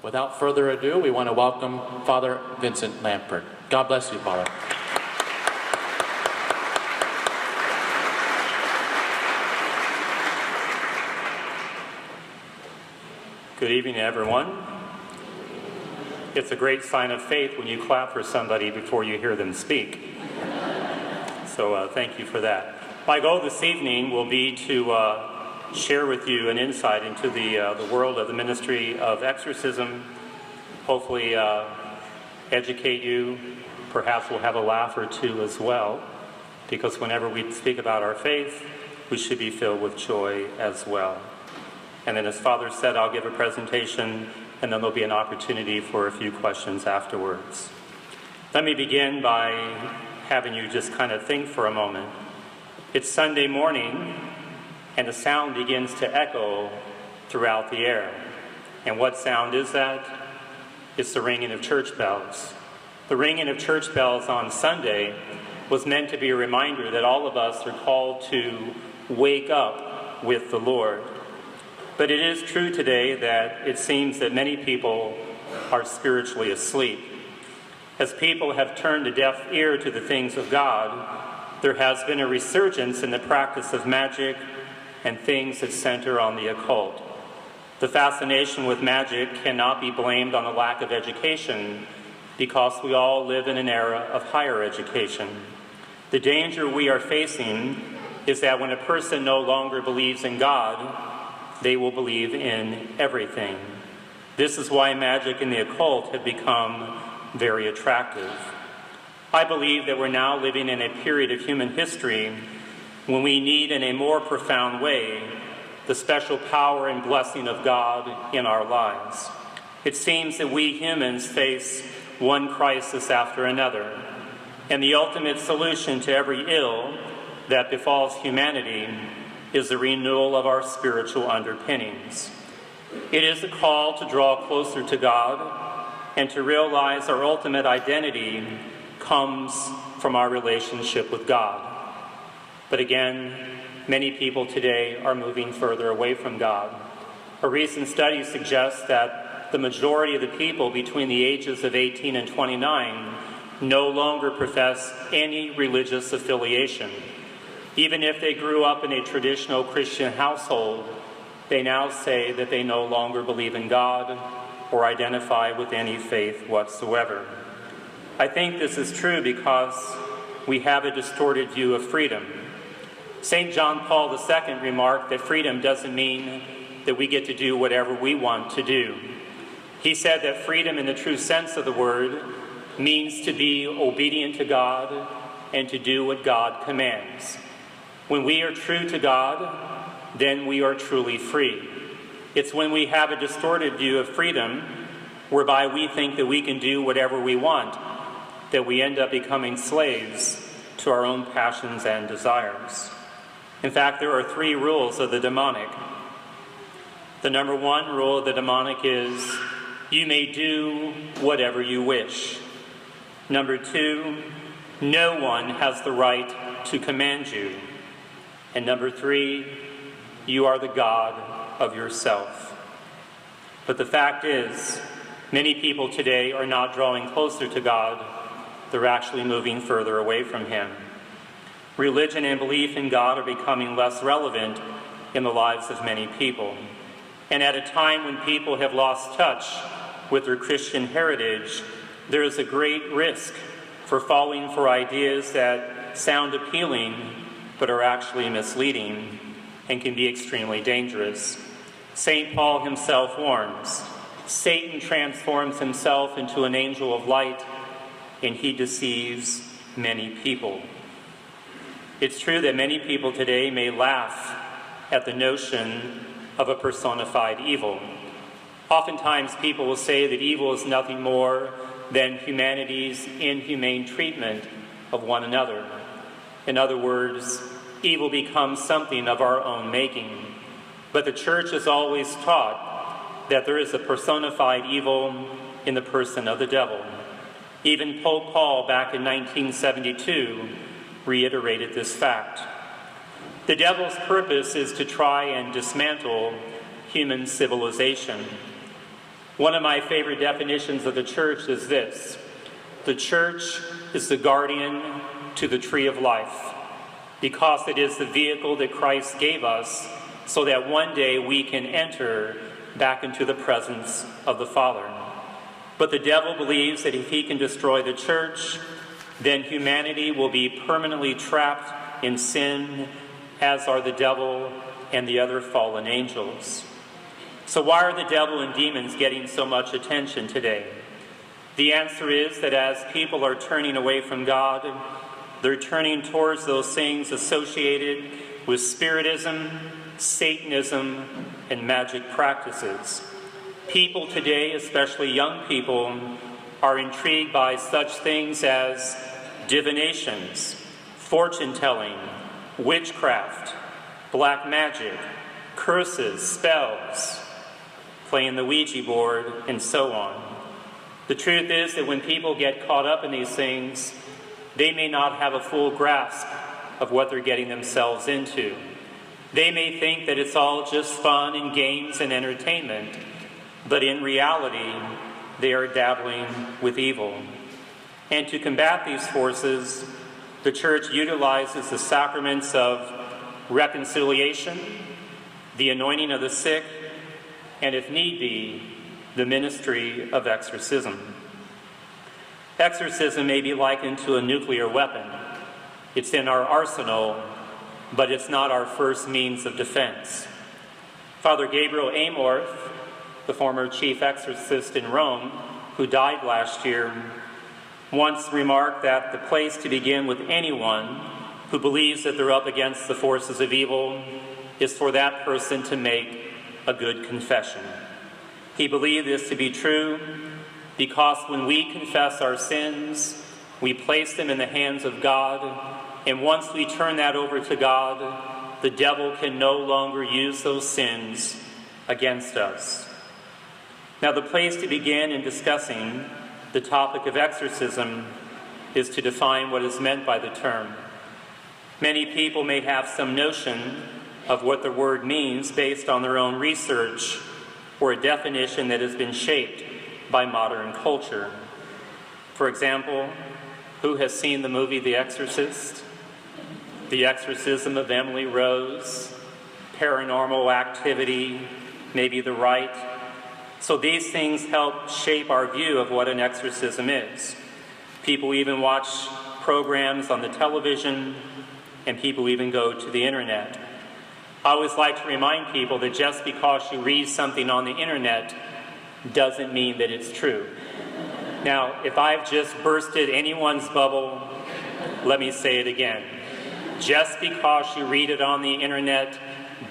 without further ado, we want to welcome Father Vincent Lampert. God bless you, Father. Good evening, everyone. It's a great sign of faith when you clap for somebody before you hear them speak. So thank you for that. My goal this evening will be to share with you an insight into the world of the ministry of exorcism. Hopefully educate you. Perhaps we'll have a laugh or two as well, because whenever we speak about our faith, we should be filled with joy as well. And then, as Father said, I'll give a presentation, and then there'll be an opportunity for a few questions afterwards. Let me begin by having you just kind of think for a moment. It's Sunday morning, and a sound begins to echo throughout the air. And what sound is that? It's the ringing of church bells. The ringing of church bells on Sunday was meant to be a reminder that all of us are called to wake up with the Lord. But it is true today that it seems that many people are spiritually asleep. As people have turned a deaf ear to the things of God, there has been a resurgence in the practice of magic and things that center on the occult. The fascination with magic cannot be blamed on a lack of education, because we all live in an era of higher education. The danger we are facing is that when a person no longer believes in God, they will believe in everything. This is why magic and the occult have become very attractive. I believe that we're now living in a period of human history when we need, in a more profound way, the special power and blessing of God in our lives. It seems that we humans face one crisis after another, and the ultimate solution to every ill that befalls humanity is the renewal of our spiritual underpinnings. It is a call to draw closer to God and to realize our ultimate identity comes from our relationship with God. But again, many people today are moving further away from God. A recent study suggests that the majority of the people between the ages of 18 and 29 no longer profess any religious affiliation. Even if they grew up in a traditional Christian household, they now say that they no longer believe in God or identify with any faith whatsoever. I think this is true because we have a distorted view of freedom. St. John Paul II remarked that freedom doesn't mean that we get to do whatever we want to do. He said that freedom in the true sense of the word means to be obedient to God and to do what God commands. When we are true to God, then we are truly free. It's when we have a distorted view of freedom, whereby we think that we can do whatever we want, that we end up becoming slaves to our own passions and desires. In fact, there are 3 rules of the demonic. The number 1 rule of the demonic is, you may do whatever you wish. Number 2, no one has the right to command you. And number 3, you are the God of yourself. But the fact is, many people today are not drawing closer to God. They're actually moving further away from Him. Religion and belief in God are becoming less relevant in the lives of many people. And at a time when people have lost touch with their Christian heritage, there is a great risk for falling for ideas that sound appealing but are actually misleading and can be extremely dangerous. St. Paul himself warns, Satan transforms himself into an angel of light, and he deceives many people. It's true that many people today may laugh at the notion of a personified evil. Oftentimes people will say that evil is nothing more than humanity's inhumane treatment of one another. In other words, evil becomes something of our own making. But the Church has always taught that there is a personified evil in the person of the devil. Even Pope Paul, back in 1972, reiterated this fact. The devil's purpose is to try and dismantle human civilization. One of my favorite definitions of the church is this: the church is the guardian to the tree of life, because it is the vehicle that Christ gave us so that one day we can enter back into the presence of the Father. But the devil believes that if he can destroy the church, then humanity will be permanently trapped in sin, as are the devil and the other fallen angels. So why are the devil and demons getting so much attention today? The answer is that as people are turning away from God, they're turning towards those things associated with Spiritism, Satanism, and magic practices. People today, especially young people, are intrigued by such things as divinations, fortune-telling, witchcraft, black magic, curses, spells, playing the Ouija board, and so on. The truth is that when people get caught up in these things, they may not have a full grasp of what they're getting themselves into. They may think that it's all just fun and games and entertainment, but in reality, they are dabbling with evil. And to combat these forces, the church utilizes the sacraments of reconciliation, the anointing of the sick, and if need be, the ministry of exorcism. Exorcism may be likened to a nuclear weapon. It's in our arsenal, but it's not our first means of defense. Father Gabriel Amorth, the former chief exorcist in Rome, who died last year, once remarked that the place to begin with anyone who believes that they're up against the forces of evil is for that person to make a good confession. He believed this to be true because when we confess our sins, we place them in the hands of God, and once we turn that over to God, the devil can no longer use those sins against us. Now, the place to begin in discussing the topic of exorcism is to define what is meant by the term. Many people may have some notion of what the word means based on their own research or a definition that has been shaped by modern culture. For example, who has seen the movie The Exorcist? The Exorcism of Emily Rose, Paranormal Activity, maybe The Rite. So these things help shape our view of what an exorcism is. People even watch programs on the television, and people even go to the internet. I always like to remind people that just because you read something on the internet doesn't mean that it's true. Now, if I've just bursted anyone's bubble, let me say it again. Just because you read it on the internet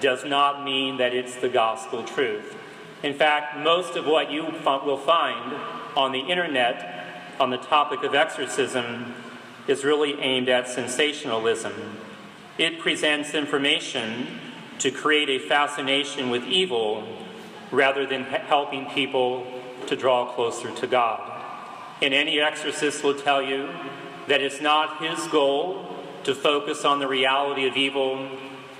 does not mean that it's the gospel truth. In fact, most of what you will find on the internet on the topic of exorcism is really aimed at sensationalism. It presents information to create a fascination with evil rather than helping people to draw closer to God. And any exorcist will tell you that it's not his goal to focus on the reality of evil,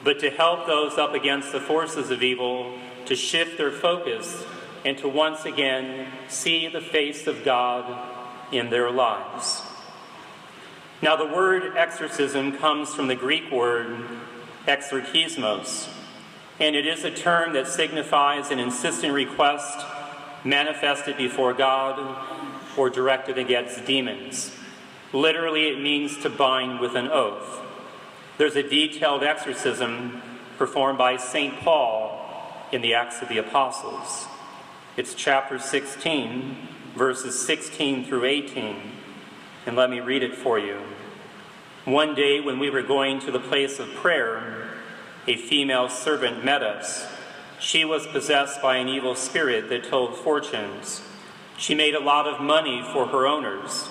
but to help those up against the forces of evil to shift their focus and to once again see the face of God in their lives. Now, the word exorcism comes from the Greek word exorcismos, and it is a term that signifies an insistent request manifested before God or directed against demons. Literally, it means to bind with an oath. There's a detailed exorcism performed by St. Paul in the Acts of the Apostles. It's chapter 16, verses 16 through 18. And let me read it for you. One day when we were going to the place of prayer, a female servant met us. She was possessed by an evil spirit that told fortunes. She made a lot of money for her owners.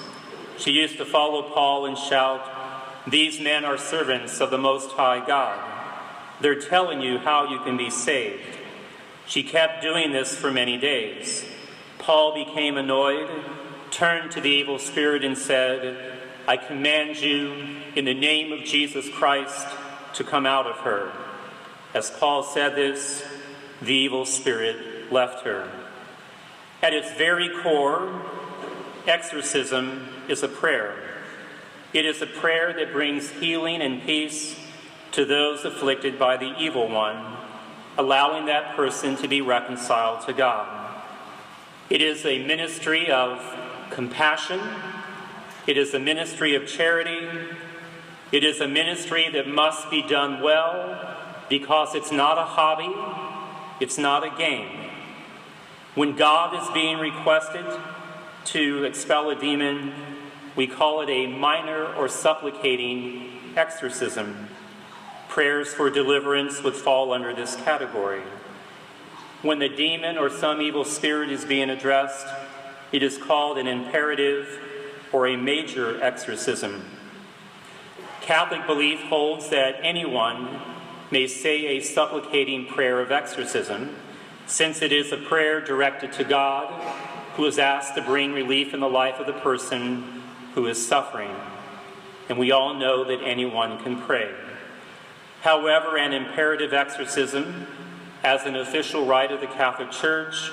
She used to follow Paul and shout, "These men are servants of the Most High God. They're telling you how you can be saved." She kept doing this for many days. Paul became annoyed, turned to the evil spirit and said, "I command you in the name of Jesus Christ to come out of her." As Paul said this, the evil spirit left her. At its very core, exorcism is a prayer. It is a prayer that brings healing and peace to those afflicted by the evil one, allowing that person to be reconciled to God. It is a ministry of compassion. It is a ministry of charity. It is a ministry that must be done well because it's not a hobby, it's not a game. When God is being requested to expel a demon, we call it a minor or supplicating exorcism. Prayers for deliverance would fall under this category. When the demon or some evil spirit is being addressed, it is called an imperative or a major exorcism. Catholic belief holds that anyone may say a supplicating prayer of exorcism, since it is a prayer directed to God, who is asked to bring relief in the life of the person who is suffering. And we all know that anyone can pray. However, an imperative exorcism, as an official rite of the Catholic Church,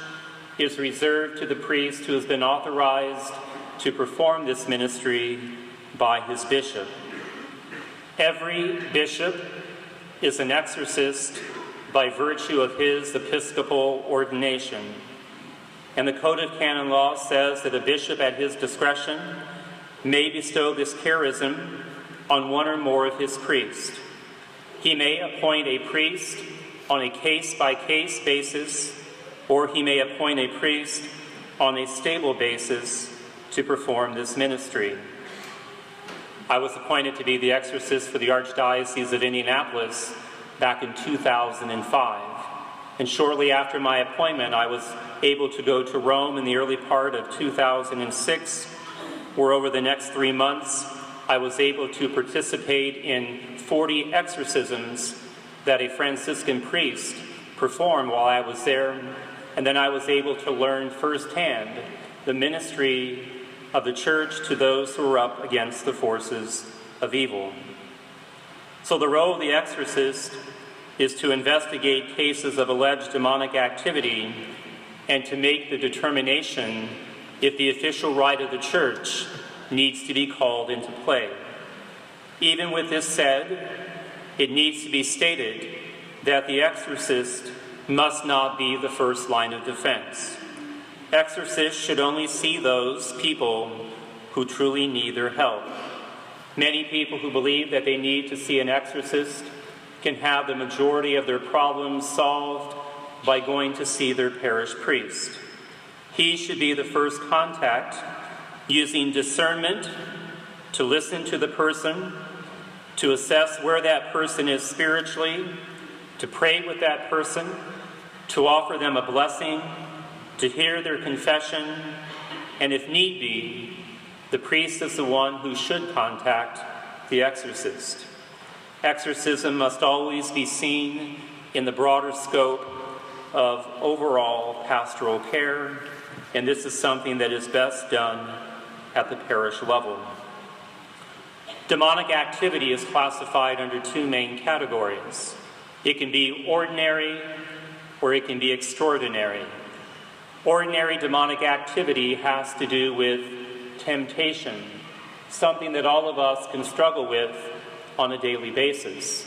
is reserved to the priest who has been authorized to perform this ministry by his bishop. Every bishop is an exorcist by virtue of his episcopal ordination. And the Code of Canon Law says that a bishop at his discretion may bestow this charism on one or more of his priests. He may appoint a priest on a case-by-case basis, or he may appoint a priest on a stable basis to perform this ministry. I was appointed to be the exorcist for the Archdiocese of Indianapolis back in 2005. And shortly after my appointment, I was able to go to Rome in the early part of 2006, where over the next 3 months, I was able to participate in 40 exorcisms that a Franciscan priest performed while I was there. And then I was able to learn firsthand the ministry of the church to those who were up against the forces of evil. So the role of the exorcist is to investigate cases of alleged demonic activity and to make the determination if the official rite of the church needs to be called into play. Even with this said, it needs to be stated that the exorcist must not be the first line of defense. Exorcists should only see those people who truly need their help. Many people who believe that they need to see an exorcist can have the majority of their problems solved by going to see their parish priest. He should be the first contact, using discernment to listen to the person, to assess where that person is spiritually, to pray with that person, to offer them a blessing, to hear their confession, and if need be, the priest is the one who should contact the exorcist. Exorcism must always be seen in the broader scope of overall pastoral care, and this is something that is best done at the parish level. Demonic activity is classified under two main categories. It can be ordinary or it can be extraordinary. Ordinary demonic activity has to do with temptation, something that all of us can struggle with on a daily basis.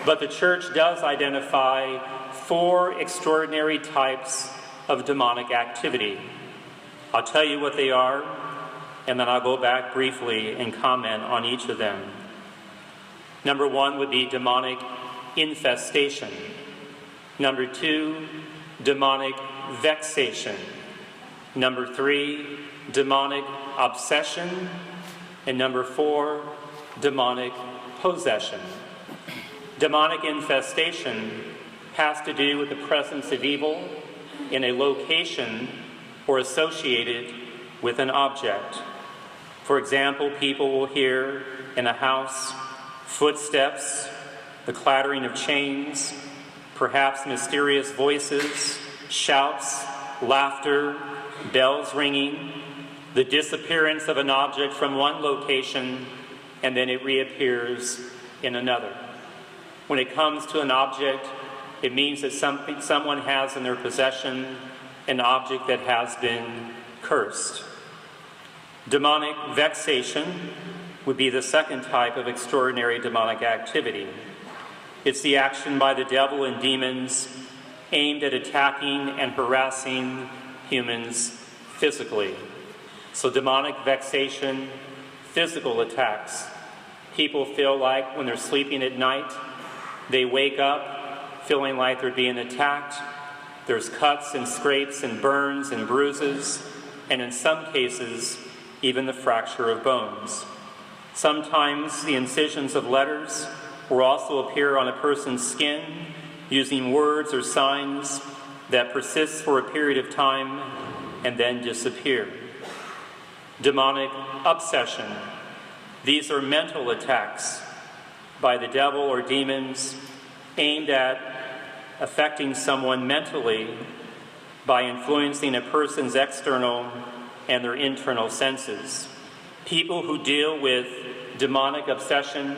But the church does identify 4 extraordinary types of demonic activity. I'll tell you what they are, and then I'll go back briefly and comment on each of them. Number 1 would be demonic infestation. Number 2, demonic vexation. Number 3, demonic obsession. And number 4, demonic possession. Demonic infestation has to do with the presence of evil in a location or associated with an object. For example, people will hear in a house footsteps, the clattering of chains, perhaps mysterious voices, shouts, laughter, bells ringing, the disappearance of an object from one location, and then it reappears in another. When it comes to an object, it means that someone has in their possession an object that has been cursed. Demonic vexation would be the second type of extraordinary demonic activity. It's the action by the devil and demons aimed at attacking and harassing humans physically. So demonic vexation, physical attacks. People feel like when they're sleeping at night, they wake up feeling like they're being attacked. There's cuts and scrapes and burns and bruises, and in some cases, even the fracture of bones. Sometimes the incisions of letters will also appear on a person's skin using words or signs that persist for a period of time and then disappear. Demonic obsession. These are mental attacks by the devil or demons aimed at affecting someone mentally by influencing a person's external and their internal senses. People who deal with demonic obsession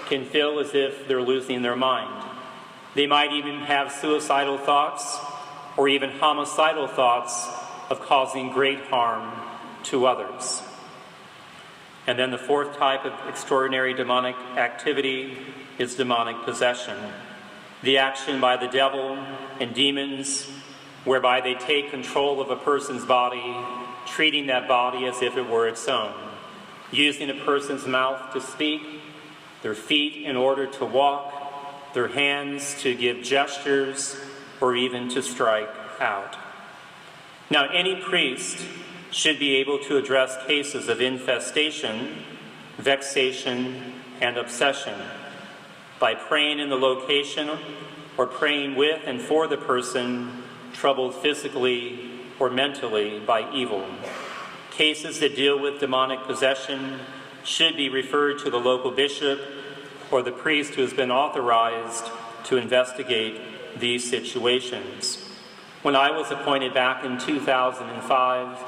can feel as if they're losing their mind. They might even have suicidal thoughts or even homicidal thoughts of causing great harm to others. And then the fourth type of extraordinary demonic activity is demonic possession. The action by the devil and demons whereby they take control of a person's body, treating that body as if it were its own, using a person's mouth to speak, their feet in order to walk, their hands to give gestures, or even to strike out. Now, any priest should be able to address cases of infestation, vexation, and obsession by praying in the location or praying with and for the person troubled physically or mentally by evil. Cases that deal with demonic possession should be referred to the local bishop or the priest who has been authorized to investigate these situations. When I was appointed back in 2005,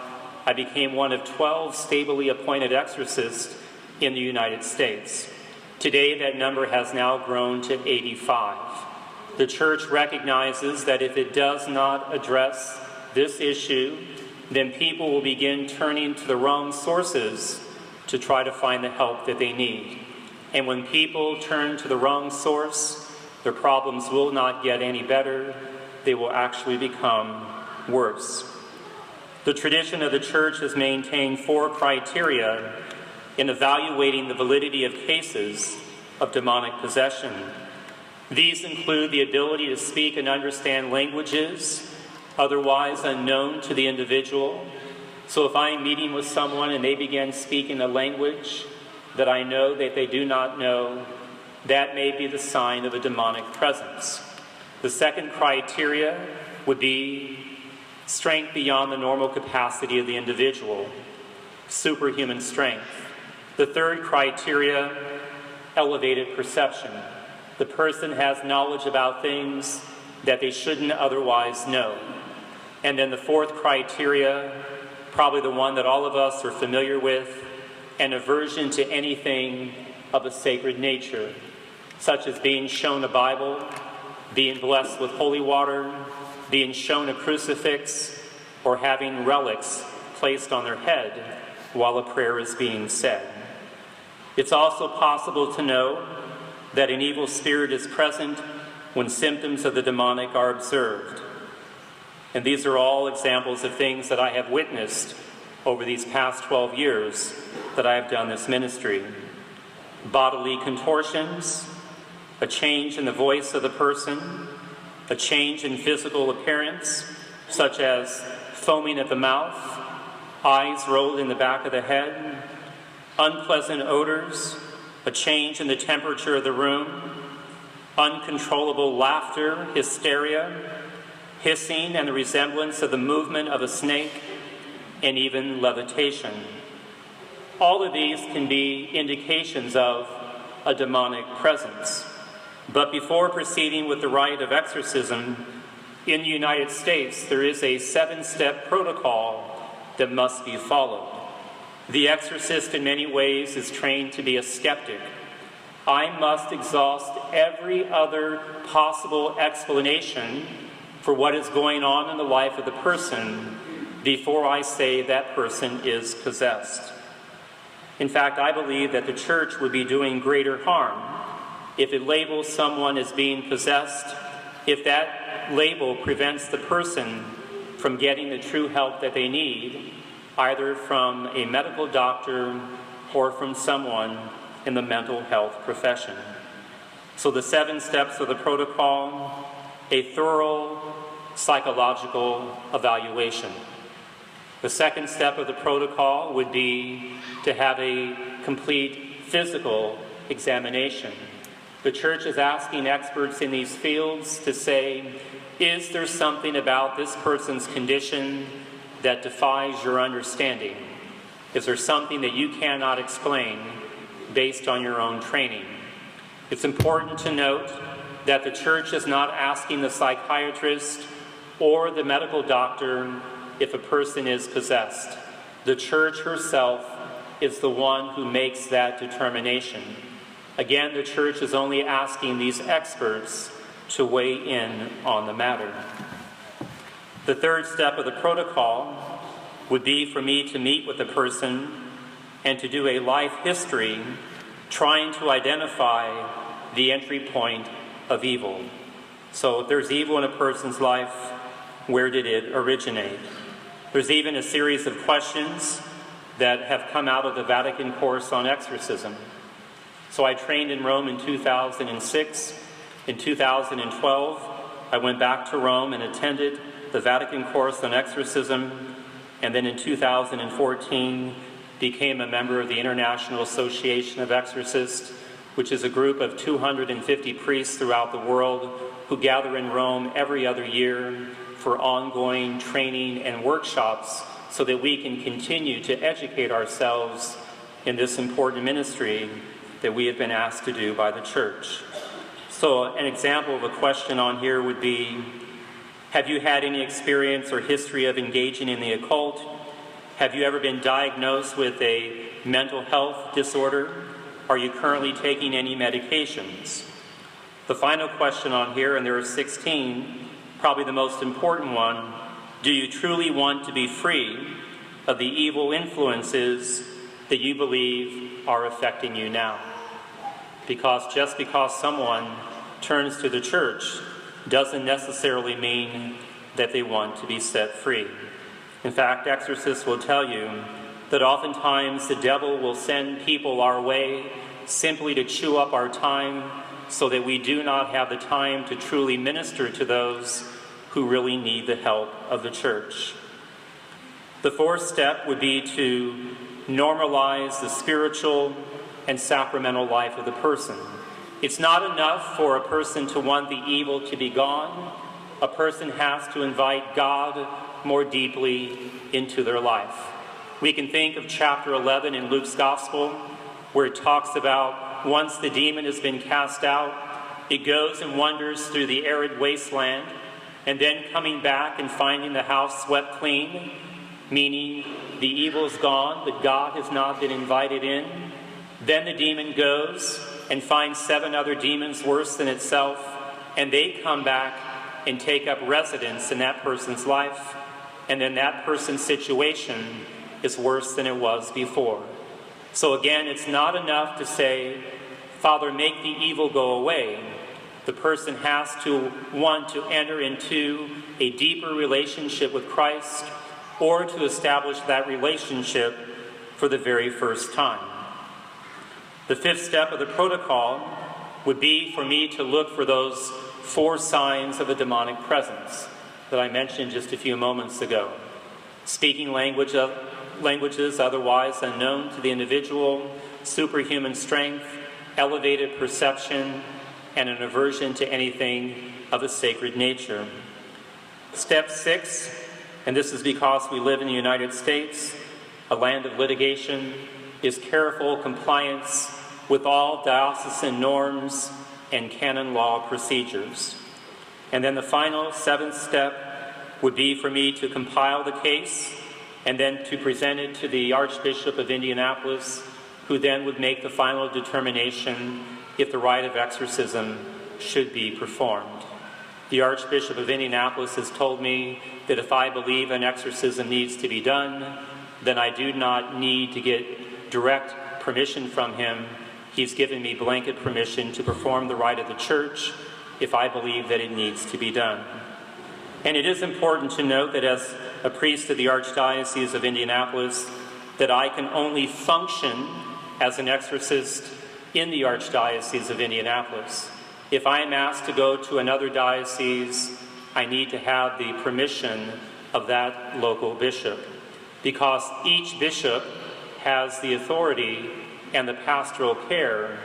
I became one of 12 stably appointed exorcists in the United States. Today, that number has now grown to 85. The Church recognizes that if it does not address this issue, then people will begin turning to the wrong sources to try to find the help that they need. And when people turn to the wrong source, their problems will not get any better. They will actually become worse. The tradition of the Church has maintained 4 criteria in evaluating the validity of cases of demonic possession. These include the ability to speak and understand languages otherwise unknown to the individual. So if I'm meeting with someone and they begin speaking a language that I know that they do not know, that may be the sign of a demonic presence. The second criteria would be strength beyond the normal capacity of the individual, superhuman strength. The third criteria, elevated perception. The person has knowledge about things that they shouldn't otherwise know. And then the fourth criteria, probably the one that all of us are familiar with, an aversion to anything of a sacred nature, such as being shown a Bible, being blessed with holy water, being shown a crucifix, or having relics placed on their head while a prayer is being said. It's also possible to know that an evil spirit is present when symptoms of the demonic are observed. And these are all examples of things that I have witnessed over these past 12 years that I have done this ministry. Bodily contortions, a change in the voice of the person, a change in physical appearance, such as foaming at the mouth, eyes rolled in the back of the head, unpleasant odors, a change in the temperature of the room, uncontrollable laughter, hysteria, hissing and the resemblance of the movement of a snake, and even levitation. All of these can be indications of a demonic presence. But before proceeding with the rite of exorcism, in the United States, there is a 7-step protocol that must be followed. The exorcist, in many ways, is trained to be a skeptic. I must exhaust every other possible explanation for what is going on in the life of the person before I say that person is possessed. In fact, I believe that the church would be doing greater harm if it labels someone as being possessed, if that label prevents the person from getting the true help that they need, either from a medical doctor or from someone in the mental health profession. So the 7 steps of the protocol: a thorough psychological evaluation. The second step of the protocol would be to have a complete physical examination. The church is asking experts in these fields to say, is there something about this person's condition that defies your understanding? Is there something that you cannot explain based on your own training? It's important to note that the church is not asking the psychiatrist or the medical doctor if a person is possessed. The church herself is the one who makes that determination. Again, the church is only asking these experts to weigh in on the matter. The third step of the protocol would be for me to meet with the person and to do a life history, trying to identify the entry point of evil. So if there's evil in a person's life, where did it originate? There's even a series of questions that have come out of the Vatican course on exorcism. So I trained in Rome in 2006. In 2012, I went back to Rome and attended the Vatican course on exorcism, and then in 2014 became a member of the International Association of Exorcists, which is a group of 250 priests throughout the world who gather in Rome every other year for ongoing training and workshops so that we can continue to educate ourselves in this important ministry that we have been asked to do by the church. So an example of a question on here would be, have you had any experience or history of engaging in the occult? Have you ever been diagnosed with a mental health disorder? Are you currently taking any medications? The final question on here, and there are 16, probably the most important one: do you truly want to be free of the evil influences that you believe are affecting you now? Because just because someone turns to the church doesn't necessarily mean that they want to be set free. In fact, exorcists will tell you that oftentimes the devil will send people our way simply to chew up our time so that we do not have the time to truly minister to those who really need the help of the church. The fourth step would be to normalize the spiritual and sacramental life of the person. It's not enough for a person to want the evil to be gone. A person has to invite God more deeply into their life. We can think of chapter 11 in Luke's Gospel, where it talks about once the demon has been cast out, it goes and wanders through the arid wasteland, and then coming back and finding the house swept clean, meaning the evil is gone, but God has not been invited in. Then the demon goes and finds 7 other demons worse than itself, and they come back and take up residence in that person's life, and then that person's situation is worse than it was before. So again, it's not enough to say, Father, make the evil go away. The person has to want to enter into a deeper relationship with Christ, or to establish that relationship for the very first time. The fifth step of the protocol would be for me to look for those 4 signs of a demonic presence that I mentioned just a few moments ago. Speaking languages otherwise unknown to the individual, superhuman strength, elevated perception, and an aversion to anything of a sacred nature. Step 6, and this is because we live in the United States, a land of litigation, is careful compliance with all diocesan norms and canon law procedures. And then the final 7th step would be for me to compile the case and then to present it to the Archbishop of Indianapolis, who then would make the final determination if the rite of exorcism should be performed. The Archbishop of Indianapolis has told me that if I believe an exorcism needs to be done, then I do not need to get direct permission from him. He's given me blanket permission to perform the rite of the church if I believe that it needs to be done. And it is important to note that as a priest of the Archdiocese of Indianapolis, that I can only function as an exorcist in the Archdiocese of Indianapolis. If I am asked to go to another diocese, I need to have the permission of that local bishop, because each bishop has the authority and the pastoral care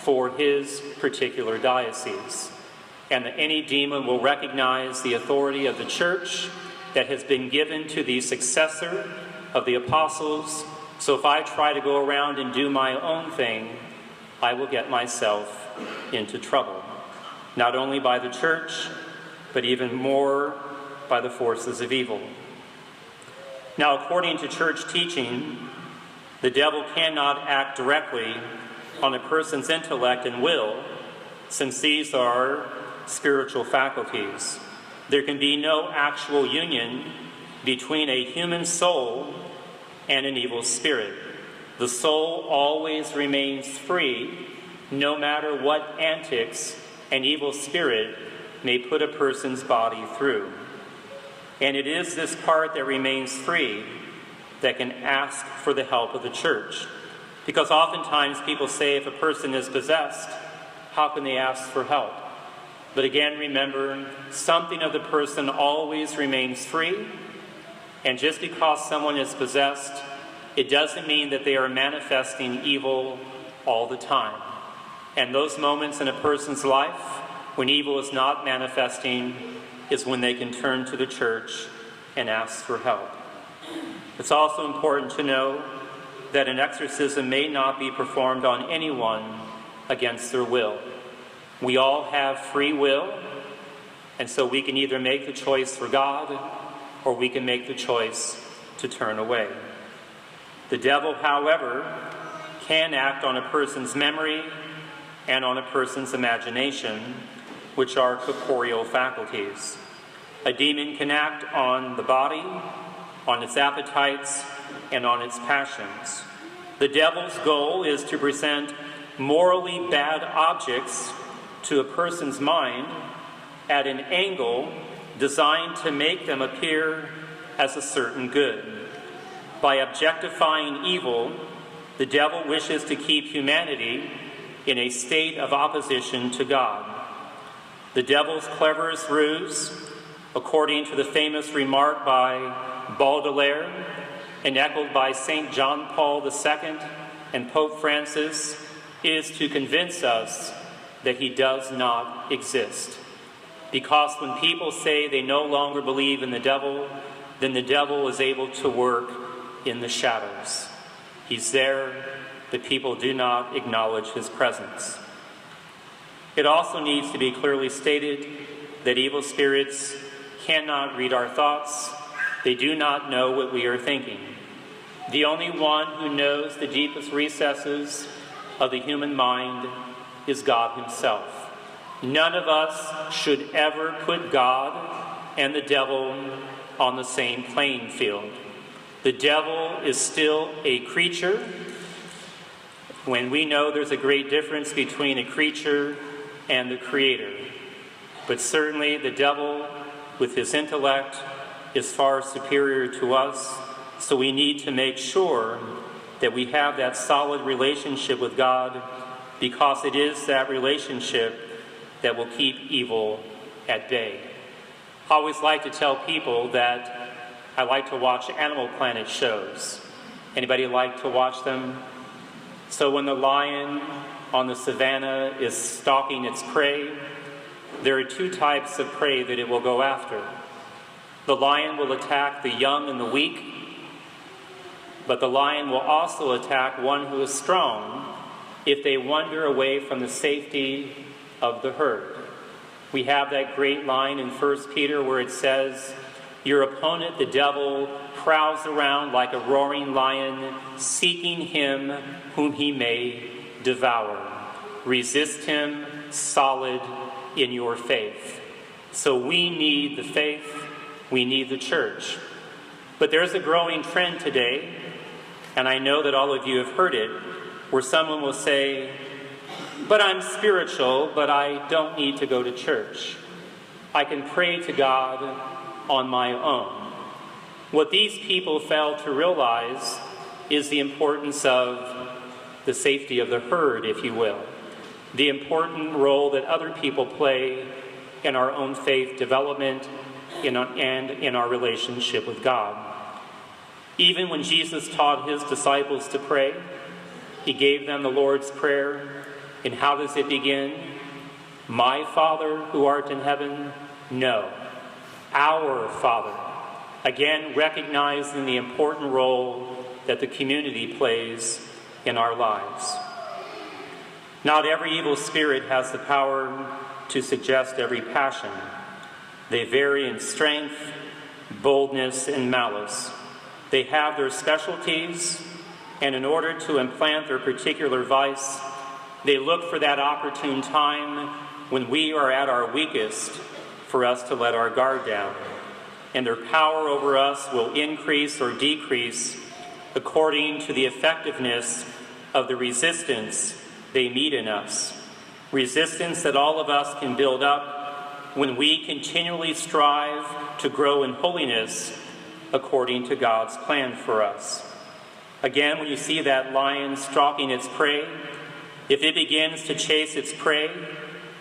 for his particular diocese. And that any demon will recognize the authority of the church that has been given to the successor of the apostles. So if I try to go around and do my own thing, I will get myself into trouble, not only by the church, but even more by the forces of evil. Now, according to church teaching, the devil cannot act directly on a person's intellect and will, since these are spiritual faculties. There can be no actual union between a human soul and an evil spirit. The soul always remains free, no matter what antics an evil spirit may put a person's body through. And it is this part that remains free that can ask for the help of the church. Because oftentimes people say if a person is possessed, how can they ask for help? But again, remember, something of the person always remains free. And just because someone is possessed, it doesn't mean that they are manifesting evil all the time. And those moments in a person's life when evil is not manifesting is when they can turn to the church and ask for help. It's also important to know that an exorcism may not be performed on anyone against their will. We all have free will, and so we can either make the choice for God or we can make the choice to turn away. The devil, however, can act on a person's memory and on a person's imagination, which are corporeal faculties. A demon can act on the body, on its appetites, and on its passions. The devil's goal is to present morally bad objects to a person's mind at an angle designed to make them appear as a certain good. By objectifying evil, the devil wishes to keep humanity in a state of opposition to God. The devil's cleverest ruse, according to the famous remark by Baudelaire and echoed by St. John Paul II and Pope Francis, is to convince us that he does not exist. Because when people say they no longer believe in the devil, then the devil is able to work in the shadows. He's there, but people do not acknowledge his presence. It also needs to be clearly stated that evil spirits cannot read our thoughts. They do not know what we are thinking. The only one who knows the deepest recesses of the human mind is God himself. None of us should ever put God and the devil on the same playing field. The devil is still a creature, when we know there's a great difference between a creature and the Creator. But certainly the devil, with his intellect, is far superior to us, so we need to make sure that we have that solid relationship with God, because it is that relationship that will keep evil at bay. I always like to tell people that I like to watch Animal Planet shows. Anybody like to watch them? So when the lion on the savannah is stalking its prey, there are two types of prey that it will go after. The lion will attack the young and the weak, but the lion will also attack one who is strong if they wander away from the safety of the herd. We have that great line in First Peter where it says, "Your opponent, the devil, prowls around like a roaring lion, seeking him whom he may devour. Resist him solid in your faith." So we need the faith, we need the church. But there's a growing trend today, and I know that all of you have heard it, where someone will say, but I'm spiritual, but I don't need to go to church. I can pray to God on my own. What these people fail to realize is the importance of the safety of the herd, if you will, the important role that other people play in our own faith development and in our relationship with God. Even when Jesus taught his disciples to pray, he gave them the Lord's Prayer. And how does it begin? My Father who art in heaven? No. Our Father. Again, recognizing the important role that the community plays in our lives. Not every evil spirit has the power to suggest every passion. They vary in strength, boldness, and malice. They have their specialties, and in order to implant their particular vice, they look for that opportune time when we are at our weakest for us to let our guard down. And their power over us will increase or decrease according to the effectiveness of the resistance they meet in us. Resistance that all of us can build up when we continually strive to grow in holiness according to God's plan for us. Again, when you see that lion stalking its prey, if it begins to chase its prey,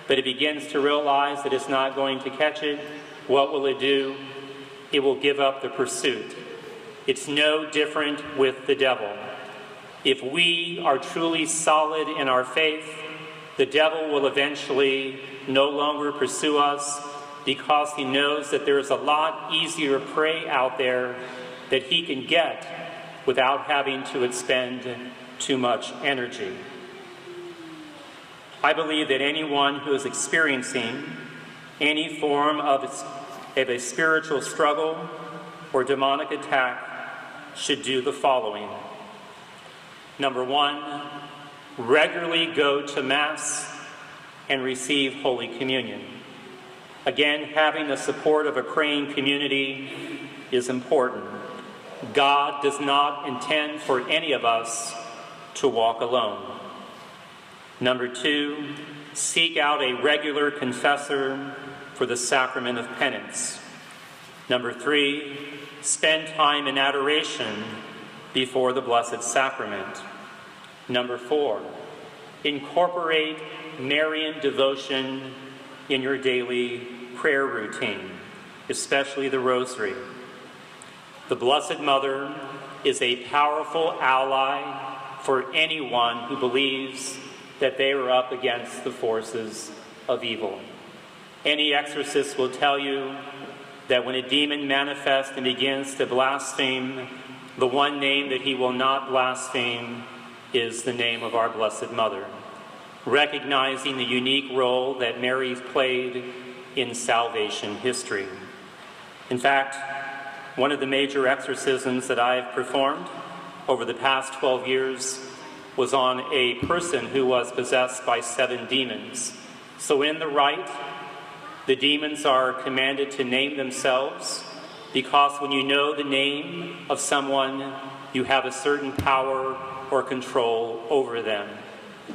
but it begins to realize that it's not going to catch it, what will it do? It will give up the pursuit. It's no different with the devil. If we are truly solid in our faith, the devil will eventually no longer pursue us because he knows that there's a lot easier prey out there that he can get without having to expend too much energy. I believe that anyone who is experiencing any form of a spiritual struggle or demonic attack should do the following. Number one, regularly go to Mass and receive Holy Communion. Again, having the support of a praying community is important. God does not intend for any of us to walk alone. Number two, seek out a regular confessor for the sacrament of penance. Number three, spend time in adoration before the Blessed Sacrament. Number four, incorporate Marian devotion in your daily prayer routine, especially the Rosary. The Blessed Mother is a powerful ally for anyone who believes that they are up against the forces of evil. Any exorcist will tell you that when a demon manifests and begins to blaspheme, the one name that he will not blaspheme is the name of our Blessed Mother, recognizing the unique role that Mary played in salvation history. In fact, one of the major exorcisms that I've performed over the past 12 years was on a person who was possessed by 7 demons. So in the rite, the demons are commanded to name themselves, because when you know the name of someone, you have a certain power or control over them.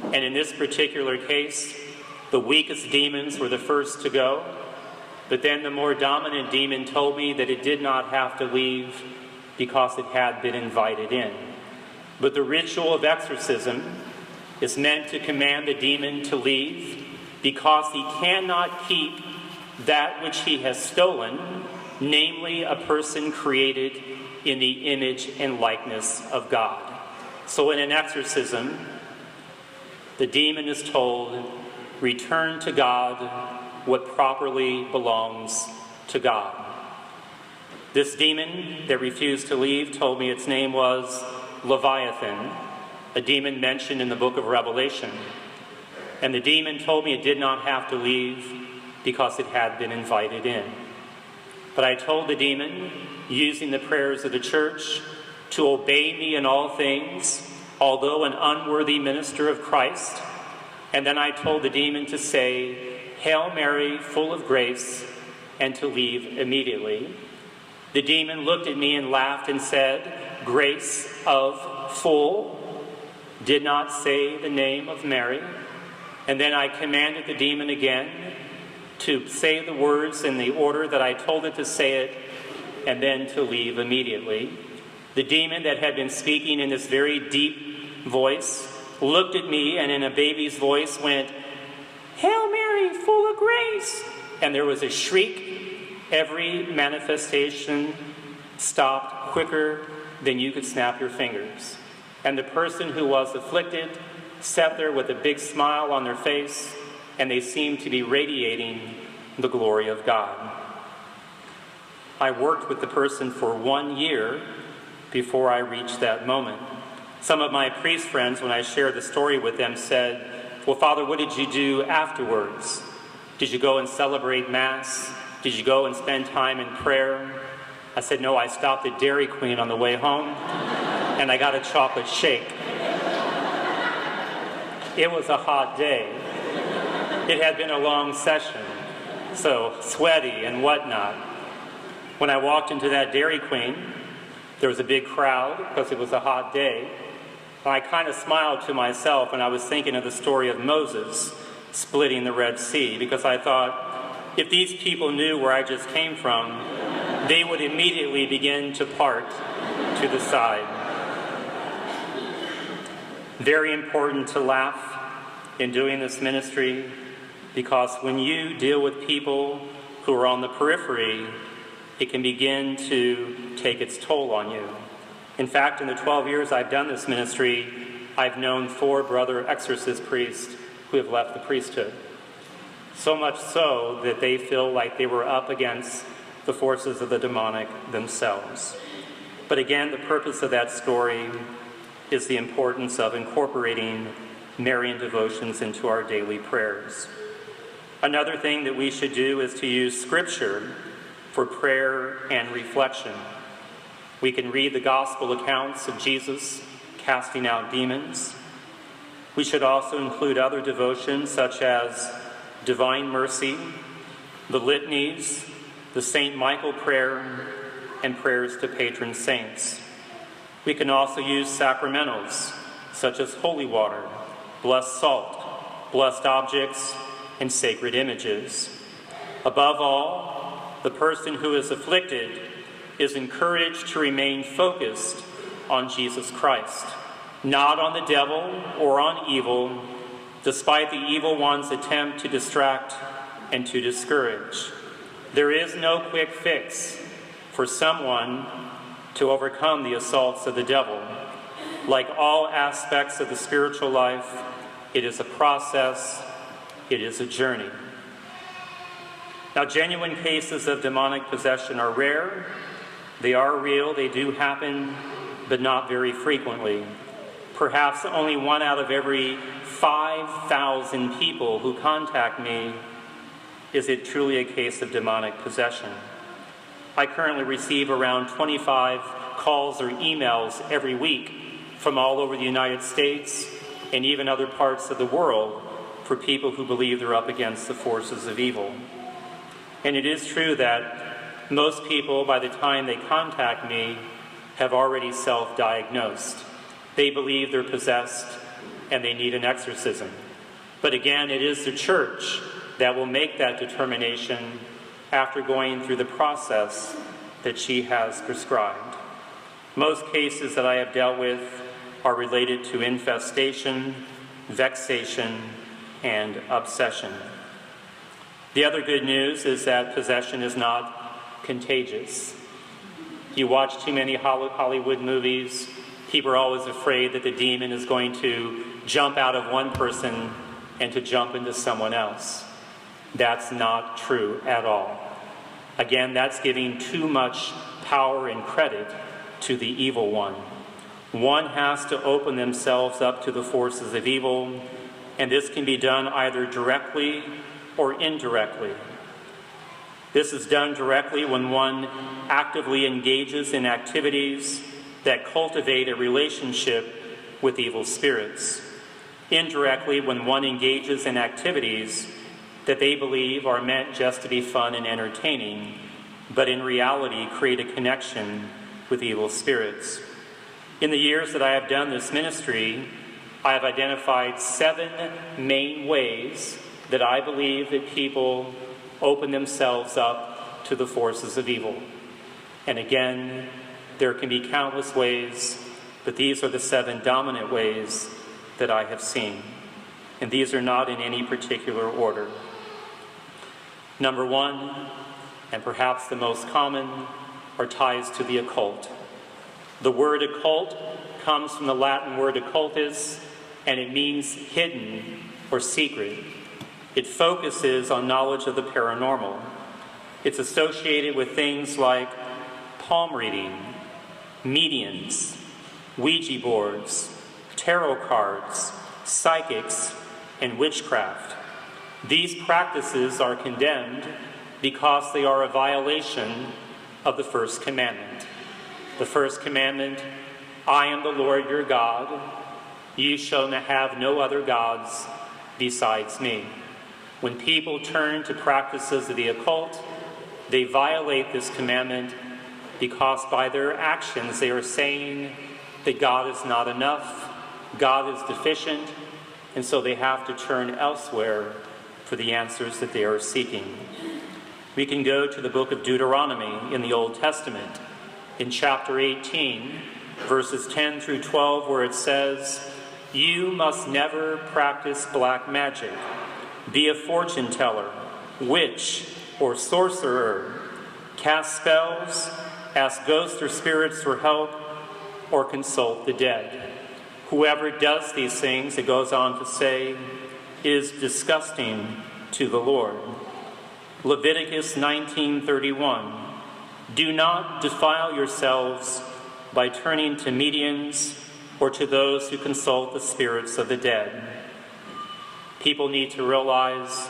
And in this particular case, the weakest demons were the first to go, but then the more dominant demon told me that it did not have to leave because it had been invited in. But the ritual of exorcism is meant to command the demon to leave because he cannot keep that which he has stolen, namely a person created in the image and likeness of God. So in an exorcism, the demon is told, return to God what properly belongs to God. This demon that refused to leave told me its name was Leviathan, a demon mentioned in the book of Revelation. And the demon told me it did not have to leave because it had been invited in. But I told the demon, using the prayers of the church, to obey me in all things, although an unworthy minister of Christ. And then I told the demon to say, Hail Mary, full of grace, and to leave immediately. The demon looked at me and laughed and said, "Grace of full," did not say the name of Mary. And then I commanded the demon again to say the words in the order that I told it to say it, and then to leave immediately. The demon that had been speaking in this very deep voice looked at me and in a baby's voice went, "Hail Mary, full of grace." And there was a shriek. Every manifestation stopped quicker than you could snap your fingers. And the person who was afflicted sat there with a big smile on their face, and they seemed to be radiating the glory of God. I worked with the person for 1 year before I reached that moment. Some of my priest friends, when I shared the story with them, said, "Well, Father, what did you do afterwards? Did you go and celebrate Mass? Did you go and spend time in prayer?" I said, "No, I stopped at Dairy Queen on the way home, and I got a chocolate shake." It was a hot day. It had been a long session, so sweaty and whatnot. When I walked into that Dairy Queen, there was a big crowd because it was a hot day. And I kind of smiled to myself, and I was thinking of the story of Moses splitting the Red Sea, because I thought, if these people knew where I just came from, they would immediately begin to part to the side. Very important to laugh in doing this ministry, because when you deal with people who are on the periphery, it can begin to take its toll on you. In fact, in the 12 years I've done this ministry, I've known 4 brother exorcist priests who have left the priesthood. So much so that they feel like they were up against the forces of the demonic themselves. But again, the purpose of that story is the importance of incorporating Marian devotions into our daily prayers. Another thing that we should do is to use Scripture for prayer and reflection. We can read the gospel accounts of Jesus casting out demons. We should also include other devotions such as Divine Mercy, the litanies, the St. Michael prayer, and prayers to patron saints. We can also use sacramentals such as holy water, blessed salt, blessed objects, and sacred images. Above all, the person who is afflicted is encouraged to remain focused on Jesus Christ, not on the devil or on evil, despite the evil one's attempt to distract and to discourage. There is no quick fix for someone to overcome the assaults of the devil. Like all aspects of the spiritual life, it is a process, it is a journey. Now, genuine cases of demonic possession are rare. They are real, they do happen, but not very frequently. Perhaps only 1 out of every 5,000 people who contact me is it truly a case of demonic possession. I currently receive around 25 calls or emails every week from all over the United States and even other parts of the world for people who believe they're up against the forces of evil. And it is true that most people, by the time they contact me, have already self-diagnosed. They believe they're possessed and they need an exorcism. But again, it is the church that will make that determination after going through the process that she has prescribed. Most cases that I have dealt with are related to infestation, vexation, and obsession. The other good news is that possession is not contagious. You watch too many Hollywood movies, people are always afraid that the demon is going to jump out of one person and to jump into someone else. That's not true at all. Again, that's giving too much power and credit to the evil one. One has to open themselves up to the forces of evil, and this can be done either directly or indirectly. This is done directly when one actively engages in activities that cultivate a relationship with evil spirits. Indirectly, when one engages in activities that they believe are meant just to be fun and entertaining, but in reality create a connection with evil spirits. In the years that I have done this ministry, I have identified 7 main ways that I believe that people open themselves up to the forces of evil. And again, there can be countless ways, but these are the 7 dominant ways that I have seen. And these are not in any particular order. Number 1, and perhaps the most common, are ties to the occult. The word occult comes from the Latin word occultus, and it means hidden or secret. It focuses on knowledge of the paranormal. It's associated with things like palm reading, mediums, Ouija boards, tarot cards, psychics, and witchcraft. These practices are condemned because they are a violation of the First Commandment. The First Commandment, I am the Lord your God. You shall have no other gods besides me. When people turn to practices of the occult, they violate this commandment because by their actions they are saying that God is not enough, God is deficient, and so they have to turn elsewhere for the answers that they are seeking. We can go to the book of Deuteronomy in the Old Testament, in chapter 18, verses 10 through 12, where it says, "You must never practice black magic, be a fortune teller, witch, or sorcerer, cast spells, ask ghosts or spirits for help, or consult the dead. Whoever does these things," it goes on to say, "is disgusting to the Lord." Leviticus 19:31, "Do not defile yourselves by turning to mediums or to those who consult the spirits of the dead." People need to realize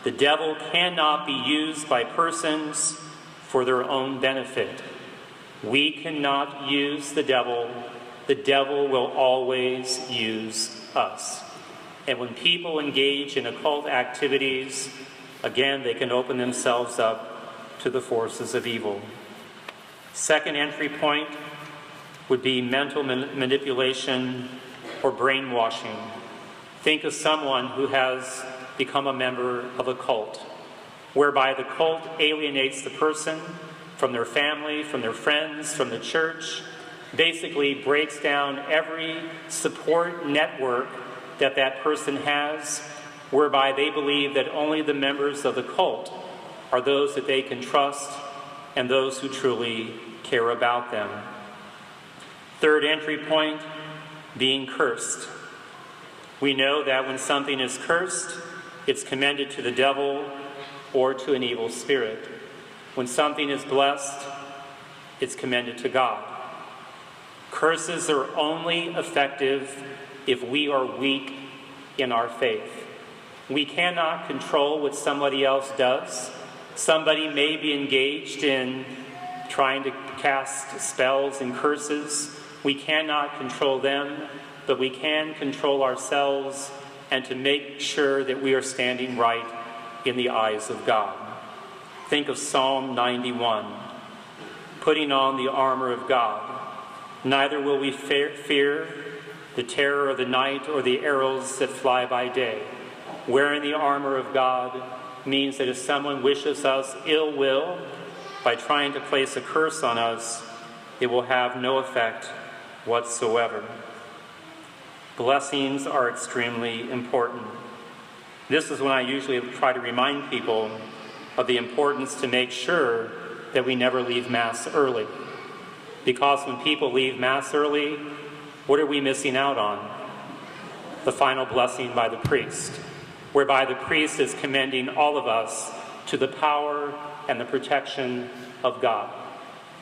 the devil cannot be used by persons for their own benefit. We cannot use the devil. The devil will always use us. And when people engage in occult activities, again, they can open themselves up to the forces of evil. Second entry point would be mental manipulation or brainwashing. Think of someone who has become a member of a cult, whereby the cult alienates the person from their family, from their friends, from the church, basically breaks down every support network that that person has, whereby they believe that only the members of the cult are those that they can trust and those who truly care about them. Third entry point, being cursed. We know that when something is cursed, it's commended to the devil or to an evil spirit. When something is blessed, it's commended to God. Curses are only effective if we are weak in our faith. We cannot control what somebody else does. Somebody may be engaged in trying to cast spells and curses. We cannot control them, but we can control ourselves and to make sure that we are standing right in the eyes of God. Think of Psalm 91, putting on the armor of God. Neither will we fear the terror of the night or the arrows that fly by day. Wearing the armor of God means that if someone wishes us ill will by trying to place a curse on us, it will have no effect whatsoever. Blessings are extremely important. This is when I usually try to remind people of the importance to make sure that we never leave Mass early. Because when people leave Mass early, what are we missing out on? The final blessing by the priest, whereby the priest is commending all of us to the power and the protection of God.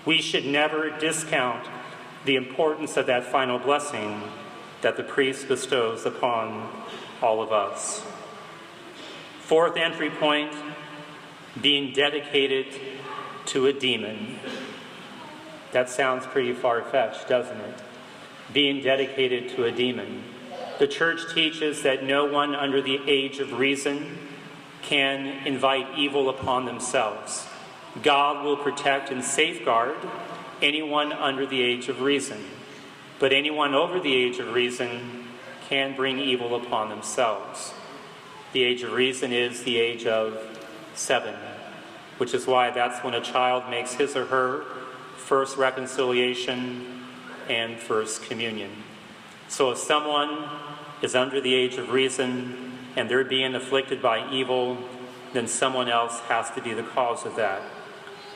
We should never discount the importance of that final blessing that the priest bestows upon all of us. Fourth entry point, being dedicated to a demon. That sounds pretty far-fetched, doesn't it? Being dedicated to a demon. The church teaches that no one under the age of reason can invite evil upon themselves. God will protect and safeguard anyone under the age of reason, but anyone over the age of reason can bring evil upon themselves. The age of reason is the age of 7, which is why that's when a child makes his or her first reconciliation and first communion. So if someone is under the age of reason and they're being afflicted by evil, then someone else has to be the cause of that.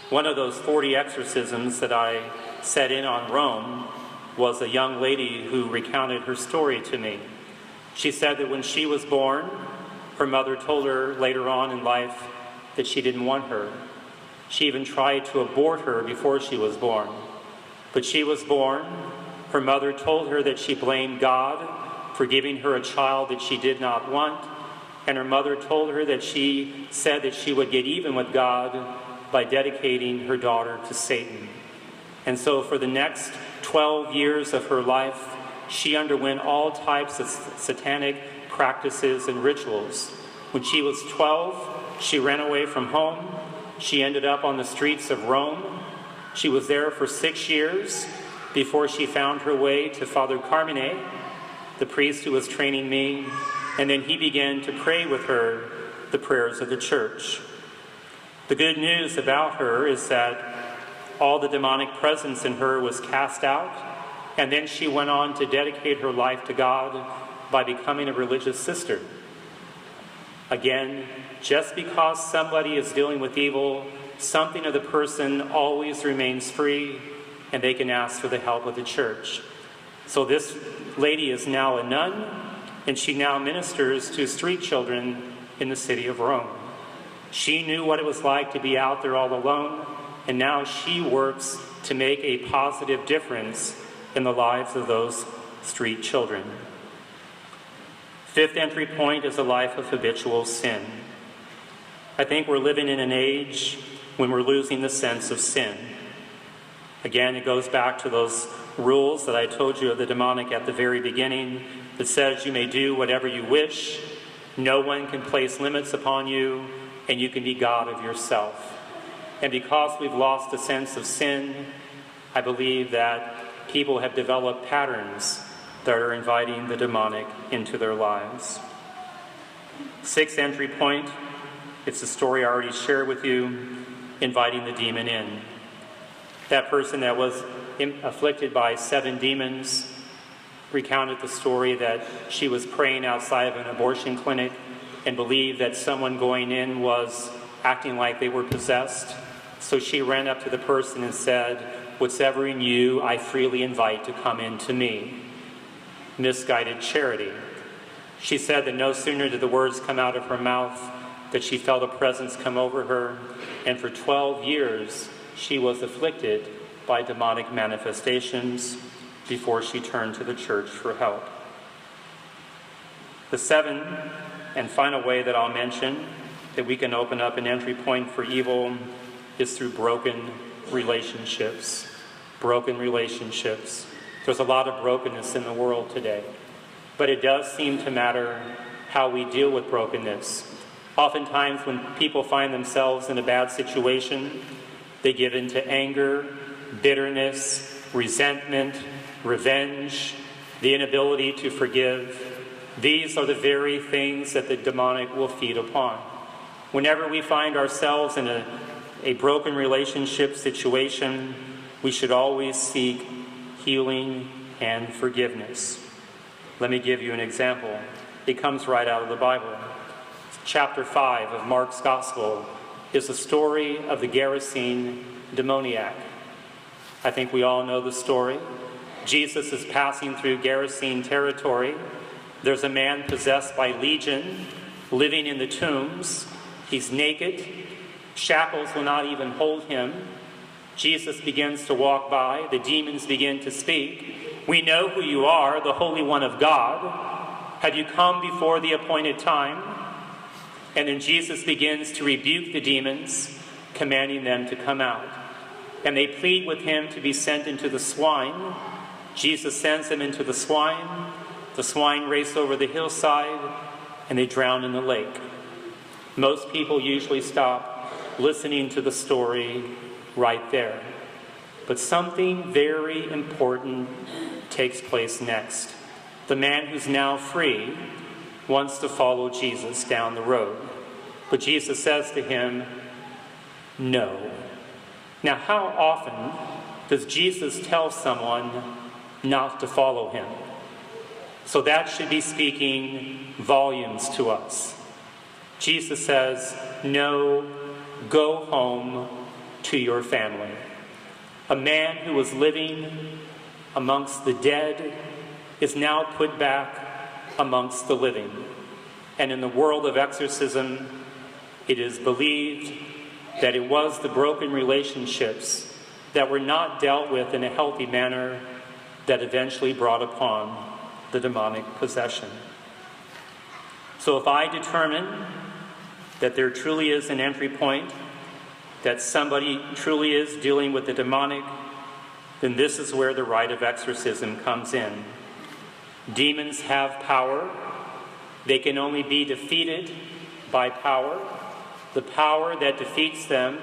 One of those 40 exorcisms that I set in on Rome was a young lady who recounted her story to me. She said that when she was born, her mother told her later on in life that she didn't want her. She even tried to abort her before she was born. But she was born. Her mother told her that she blamed God for giving her a child that she did not want. And her mother told her that she said that she would get even with God by dedicating her daughter to Satan. And so for the next 12 years of her life, she underwent all types of satanic practices and rituals. When she was 12, she ran away from home. She ended up on the streets of Rome. She was there for 6 years before she found her way to Father Carmine, the priest who was training me, and then he began to pray with her the prayers of the church. The good news about her is that all the demonic presence in her was cast out, and then she went on to dedicate her life to God by becoming a religious sister. Again, just because somebody is dealing with evil, something of the person always remains free, and they can ask for the help of the church. So this lady is now a nun, and she now ministers to street children in the city of Rome. She knew what it was like to be out there all alone, and now she works to make a positive difference in the lives of those street children. Fifth entry point is a life of habitual sin. I think we're living in an age when we're losing the sense of sin. Again, it goes back to those rules that I told you of the demonic at the very beginning that says you may do whatever you wish, no one can place limits upon you, and you can be God of yourself. And because we've lost the sense of sin, I believe that people have developed patterns that are inviting the demonic into their lives. Sixth entry point, it's the story I already shared with you, inviting the demon in. That person that was afflicted by 7 demons recounted the story that she was praying outside of an abortion clinic and believed that someone going in was acting like they were possessed. So she ran up to the person and said, "Whatever in you, I freely invite to come into me." Misguided charity. She said that no sooner did the words come out of her mouth that she felt a presence come over her, and for 12 years she was afflicted by demonic manifestations before she turned to the church for help. The 7th and final way that I'll mention that we can open up an entry point for evil is through broken relationships. Broken relationships. There's a lot of brokenness in the world today, but it does seem to matter how we deal with brokenness. Oftentimes when people find themselves in a bad situation, they give into anger, bitterness, resentment, revenge, the inability to forgive. These are the very things that the demonic will feed upon. Whenever we find ourselves in a broken relationship situation, we should always seek healing and forgiveness. Let me give you an example. It comes right out of the Bible. Chapter 5 of Mark's Gospel is the story of the Garrison demoniac. I think we all know the story. Jesus is passing through Garrison territory. There's a man possessed by legion living in the tombs. He's naked. Shackles will not even hold him. Jesus begins to walk by. The demons begin to speak. "We know who you are, the Holy One of God. Have you come before the appointed time?" And then Jesus begins to rebuke the demons, commanding them to come out. And they plead with him to be sent into the swine. Jesus sends them into the swine. The swine race over the hillside, and they drown in the lake. Most people usually stop listening to the story right there. But something very important takes place next. The man who's now free wants to follow Jesus down the road. But Jesus says to him, no. Now, how often does Jesus tell someone not to follow him? So that should be speaking volumes to us. Jesus says, no, go home to your family. A man who was living amongst the dead is now put back amongst the living. And in the world of exorcism, it is believed that it was the broken relationships that were not dealt with in a healthy manner that eventually brought upon the demonic possession. So if I determine that there truly is an entry point, that somebody truly is dealing with the demonic, then this is where the rite of exorcism comes in. Demons have power. They can only be defeated by power. The power that defeats them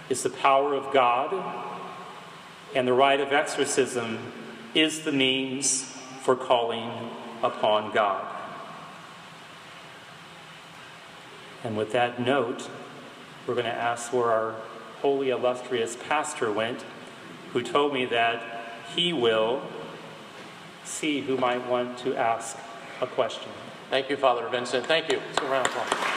is the power of God, and the rite of exorcism is the means for calling upon God. And with that note, we're going to ask where our holy illustrious pastor went, who told me that he will see who might want to ask a question. Thank you, Father Vincent. Thank you. Let's give a round of applause.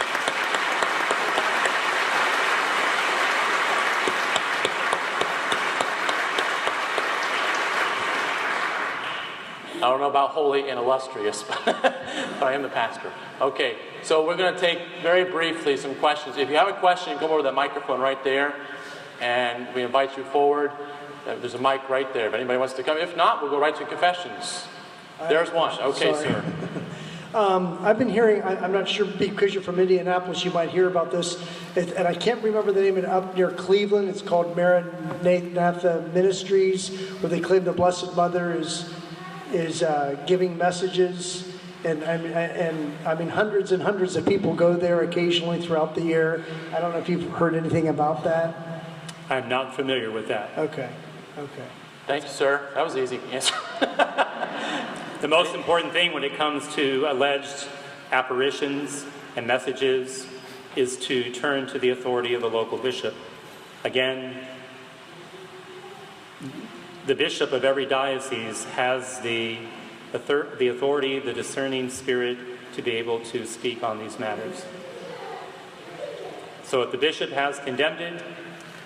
I don't know about holy and illustrious, but I am the pastor. Okay, so we're going to take very briefly some questions. If you have a question, come over to the microphone right there, and we invite you forward. There's a mic right there if anybody wants to come. If not, we'll go right to confessions. There's one. Okay, Sorry. sir. I've been hearing, I'm not sure, because you're from Indianapolis, you might hear about this, and I can't remember the name of it, up near Cleveland. It's called Marian Ministries, where they claim the Blessed Mother is giving messages, and I mean hundreds and hundreds of people go there occasionally throughout the year. I don't know if you've heard anything about that. I'm not familiar with that. Okay. Thank you, sir. That was easy answer. The most important thing when it comes to alleged apparitions and messages is to turn to the authority of the local bishop. Again, the bishop of every diocese has the authority, the discerning spirit to be able to speak on these matters. So if the bishop has condemned it,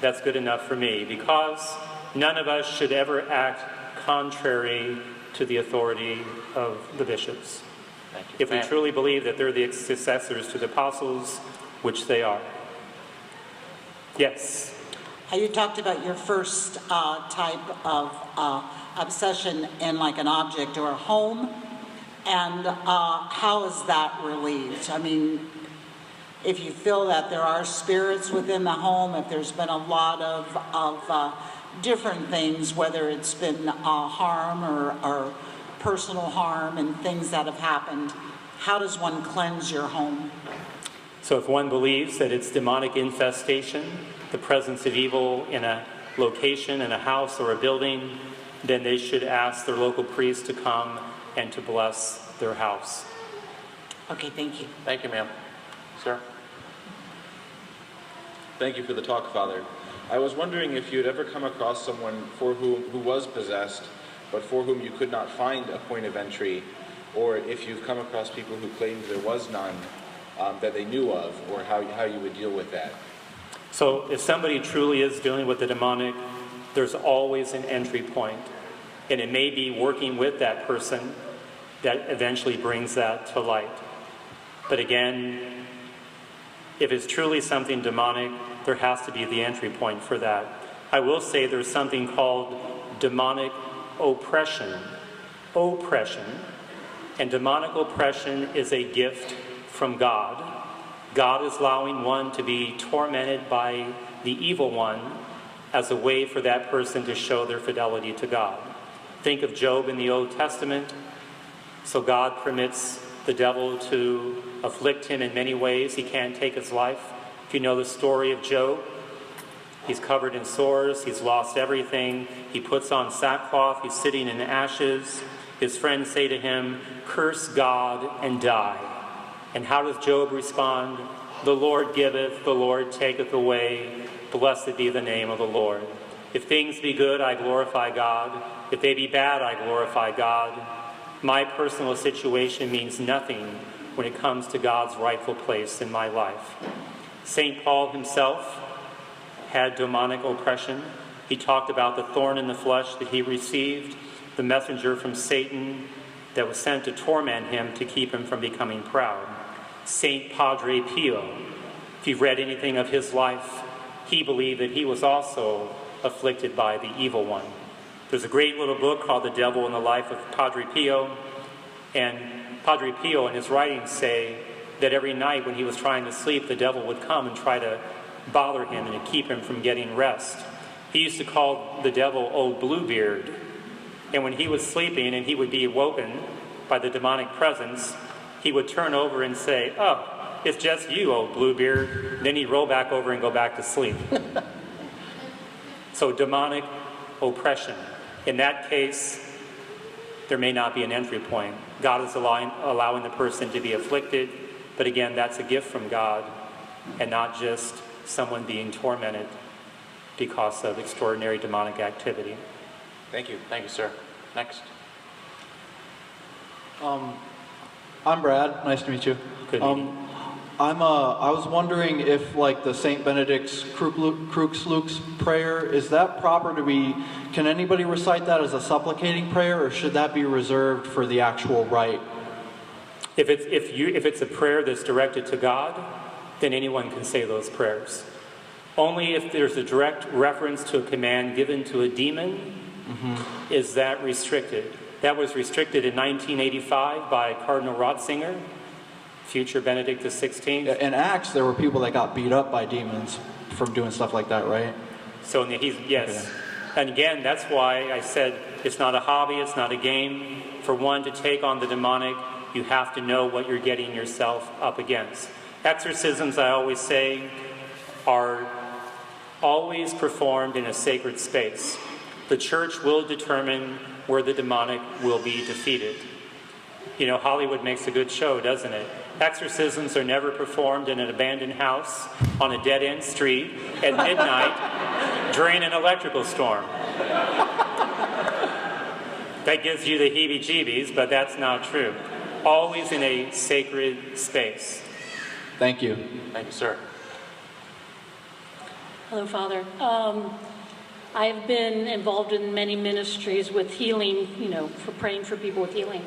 that's good enough for me, because none of us should ever act contrary to the authority of the bishops. Thank you. If we truly believe that they're the successors to the apostles, which they are. Yes. You talked about your first type of obsession in like an object or a home, and how is that relieved? I mean, if you feel that there are spirits within the home, if there's been a lot of different things, whether it's been harm or personal harm and things that have happened, how does one cleanse your home? So if one believes that it's demonic infestation, the presence of evil in a location, in a house or a building, then they should ask their local priest to come and to bless their house. Okay, thank you. Thank you, ma'am. Sir? Thank you for the talk, Father. I was wondering if you had ever come across someone who was possessed, but for whom you could not find a point of entry, or if you've come across people who claimed there was none that they knew of, or how you would deal with that. So if somebody truly is dealing with the demonic, there's always an entry point. And it may be working with that person that eventually brings that to light. But again, if it's truly something demonic, there has to be the entry point for that. I will say there's something called demonic oppression. And demonic oppression is a gift from God. God is allowing one to be tormented by the evil one as a way for that person to show their fidelity to God. Think of Job in the Old Testament. So God permits the devil to afflict him in many ways. He can't take his life. If you know the story of Job, he's covered in sores. He's lost everything. He puts on sackcloth. He's sitting in ashes. His friends say to him, "Curse God and die." And how does Job respond? "The Lord giveth, the Lord taketh away. Blessed be the name of the Lord. If things be good, I glorify God. If they be bad, I glorify God. My personal situation means nothing when it comes to God's rightful place in my life." St. Paul himself had demonic oppression. He talked about the thorn in the flesh that he received, the messenger from Satan that was sent to torment him to keep him from becoming proud. St. Padre Pio, if you've read anything of his life, he believed that he was also afflicted by the evil one. There's a great little book called The Devil in the Life of Padre Pio, and Padre Pio in his writings say that every night when he was trying to sleep, the devil would come and try to bother him and to keep him from getting rest. He used to call the devil Old Bluebeard, and when he was sleeping and he would be awoken by the demonic presence, he would turn over and say, "Oh, it's just you, Old Bluebeard." Then he'd roll back over and go back to sleep. So demonic oppression. In that case, there may not be an entry point. God is allowing the person to be afflicted, but again, that's a gift from God and not just someone being tormented because of extraordinary demonic activity. Thank you. Thank you, sir. Next. I'm Brad. Nice to meet you. Good evening. I was wondering if, like, the Saint Benedict's Crux prayer, is that proper to be? Can anybody recite that as a supplicating prayer, or should that be reserved for the actual rite? If it's a prayer that's directed to God, then anyone can say those prayers. Only if there's a direct reference to a command given to a demon is that restricted. That was restricted in 1985 by Cardinal Ratzinger, future Benedict XVI. In Acts, there were people that got beat up by demons from doing stuff like that, right? So yes. Okay. And again, that's why I said it's not a hobby, it's not a game. For one to take on the demonic, you have to know what you're getting yourself up against. Exorcisms, I always say, are always performed in a sacred space. The church will determine where the demonic will be defeated. You know, Hollywood makes a good show, doesn't it? Exorcisms are never performed in an abandoned house on a dead-end street at midnight during an electrical storm. That gives you the heebie-jeebies, but that's not true. Always in a sacred space. Thank you. Thank you, sir. Hello, Father. I have been involved in many ministries with healing, for praying for people with healing.